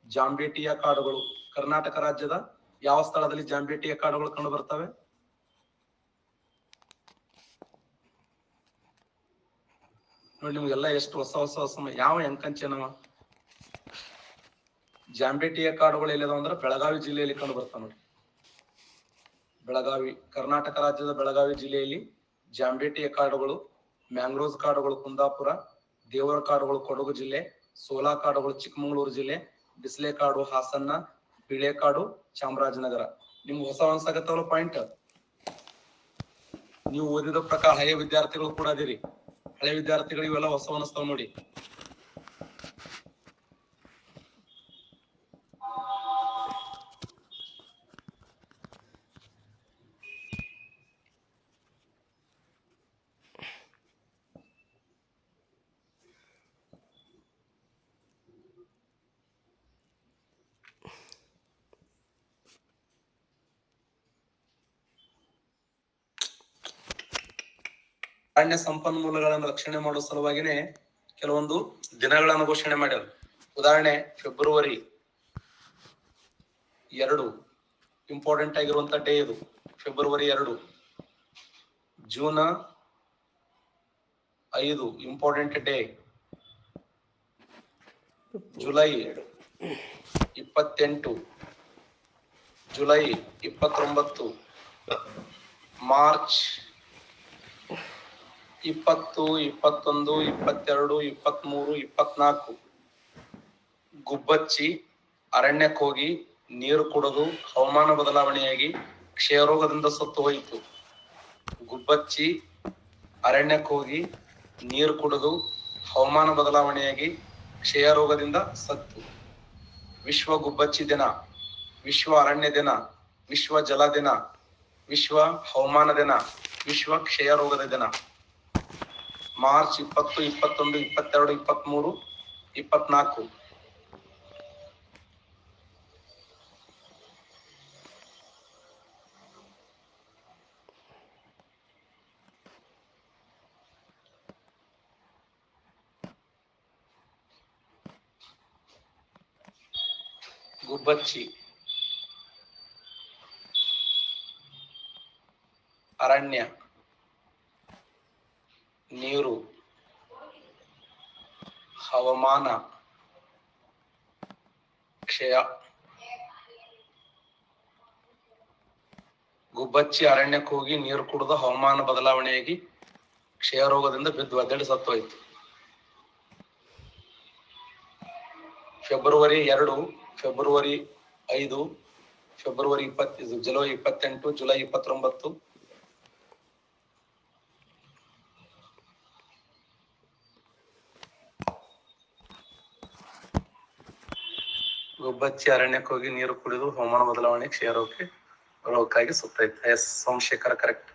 ಜಾಂಬೇಟಿಯ ಕಾಡುಗಳು ಕರ್ನಾಟಕ ರಾಜ್ಯದ ಯಾವ ಸ್ಥಳದಲ್ಲಿ ಜಾಂಬೇಟಿಯ ಕಾಡುಗಳು ಕಂಡು ಬರ್ತವೆ? ನೋಡಿ ನಿಮ್ಗೆಲ್ಲ ಎಷ್ಟು ಹೊಸ ಯಾವ ಅಂಕಂಚನವ. ಜಾಂಬೇಟಿಯ ಕಾಡುಗಳು ಎಲ್ಲಿದಾವ ಅಂದ್ರೆ ಬೆಳಗಾವಿ ಜಿಲ್ಲೆಯಲ್ಲಿ ಕಂಡು ಬರ್ತಾವ ನೋಡಿ. ಬೆಳಗಾವಿ, ಕರ್ನಾಟಕ ರಾಜ್ಯದ ಬೆಳಗಾವಿ ಜಿಲ್ಲೆಯಲ್ಲಿ ಜಾಂಬೇಟಿಯ ಕಾಡುಗಳು, ಮ್ಯಾಂಗ್ರೋಸ್ ಕಾಡುಗಳು ಕುಂದಾಪುರ, ದೇವರ ಕಾಡುಗಳು ಕೊಡಗು ಜಿಲ್ಲೆ, ಸೋಲಾ ಕಾಡುಗಳು ಚಿಕ್ಕಮಗಳೂರು ಜಿಲ್ಲೆ, ಬಿಸ್ಲೆ ಕಾಡು ಹಾಸನ, ಬಿಳೆಕಾಡು ಚಾಮರಾಜನಗರ. ನಿಮ್ಗೆ ಹೊಸ ಅನ್ಸಾಗತ್ತವಲ್ಲ ಪಾಯಿಂಟ್. ನೀವು ಓದಿದ ಪ್ರಕಾರ ಹಳೆಯ ವಿದ್ಯಾರ್ಥಿಗಳು ಕೂಡ ಅದಿರಿ. ಹಳೆ ವಿದ್ಯಾರ್ಥಿಗಳು ಇವೆಲ್ಲ ಹೊಸ ಅನಿಸ್ತಾವ ನೋಡಿ. ಅರಣ್ಯ ಸಂಪನ್ಮೂಲಗಳನ್ನು ರಕ್ಷಣೆ ಮಾಡುವ ಸಲುವಾಗಿನೇ ಕೆಲವೊಂದು ದಿನಗಳನ್ನು ಘೋಷಣೆ ಮಾಡ್ಯಾರ. ಉದಾಹರಣೆ ಫೆಬ್ರವರಿ 2 ಇಂಪಾರ್ಟೆಂಟ್ ಆಗಿರುವಂತ ಡೇ ಇದು. February 2. June 5 important day. July 28, July 29, March 20, 21, 22, 23, 24. ಗುಬ್ಬಚ್ಚಿ ಅರಣ್ಯಕ್ಕೆ ಹೋಗಿ ನೀರು ಕುಡಿದು ಹವಾಮಾನ ಬದಲಾವಣೆಯಾಗಿ ಕ್ಷಯರೋಗದಿಂದ ಸತ್ತು ಹೋಯಿತು. ಗುಬ್ಬಚ್ಚಿ ಅರಣ್ಯಕ್ಕೆ ಹೋಗಿ ನೀರು ಕುಡಿದು ಹವಾಮಾನ ಬದಲಾವಣೆಯಾಗಿ ಕ್ಷಯರೋಗದಿಂದ ಸತ್ತು. ವಿಶ್ವ ಗುಬ್ಬಚ್ಚಿ ದಿನ, ವಿಶ್ವ ಅರಣ್ಯ ದಿನ, ವಿಶ್ವ ಜಲ ದಿನ, ವಿಶ್ವ ಹವಾಮಾನ ದಿನ, ವಿಶ್ವ ಕ್ಷಯರೋಗದ ದಿನ. ಮಾರ್ಚ್ 20, 21, 22, 23, 24. ಗುಬ್ಬಚ್ಚಿ ಅರಣ್ಯ, ನೀರು, ಹವಾಮಾನ, ಕ್ಷಯ. ಗುಬ್ಬಚ್ಚಿ ಅರಣ್ಯಕ್ಕೆ ಹೋಗಿ ನೀರು ಕುಡಿದು ಹವಾಮಾನ ಬದಲಾವಣೆಯಾಗಿ ಕ್ಷಯ ರೋಗದಿಂದ ಬಿದ್ದು ಒದ್ದೆಡೆ ಸತ್ತೋಯ್ತು. February 2, February 5, February 20, July 28, July 29. ಗುಬ್ಬಚ್ಚಿ ಅರಣ್ಯಕ್ಕೆ ಹೋಗಿ ನೀರು ಕುಡಿದು ಹವಾಮಾನ ಬದಲಾವಣೆ ಕ್ಷಯ ರೋಗಕ್ಕಾಗಿ ಸತ್ತೈತೆ. S Somashekhara correct.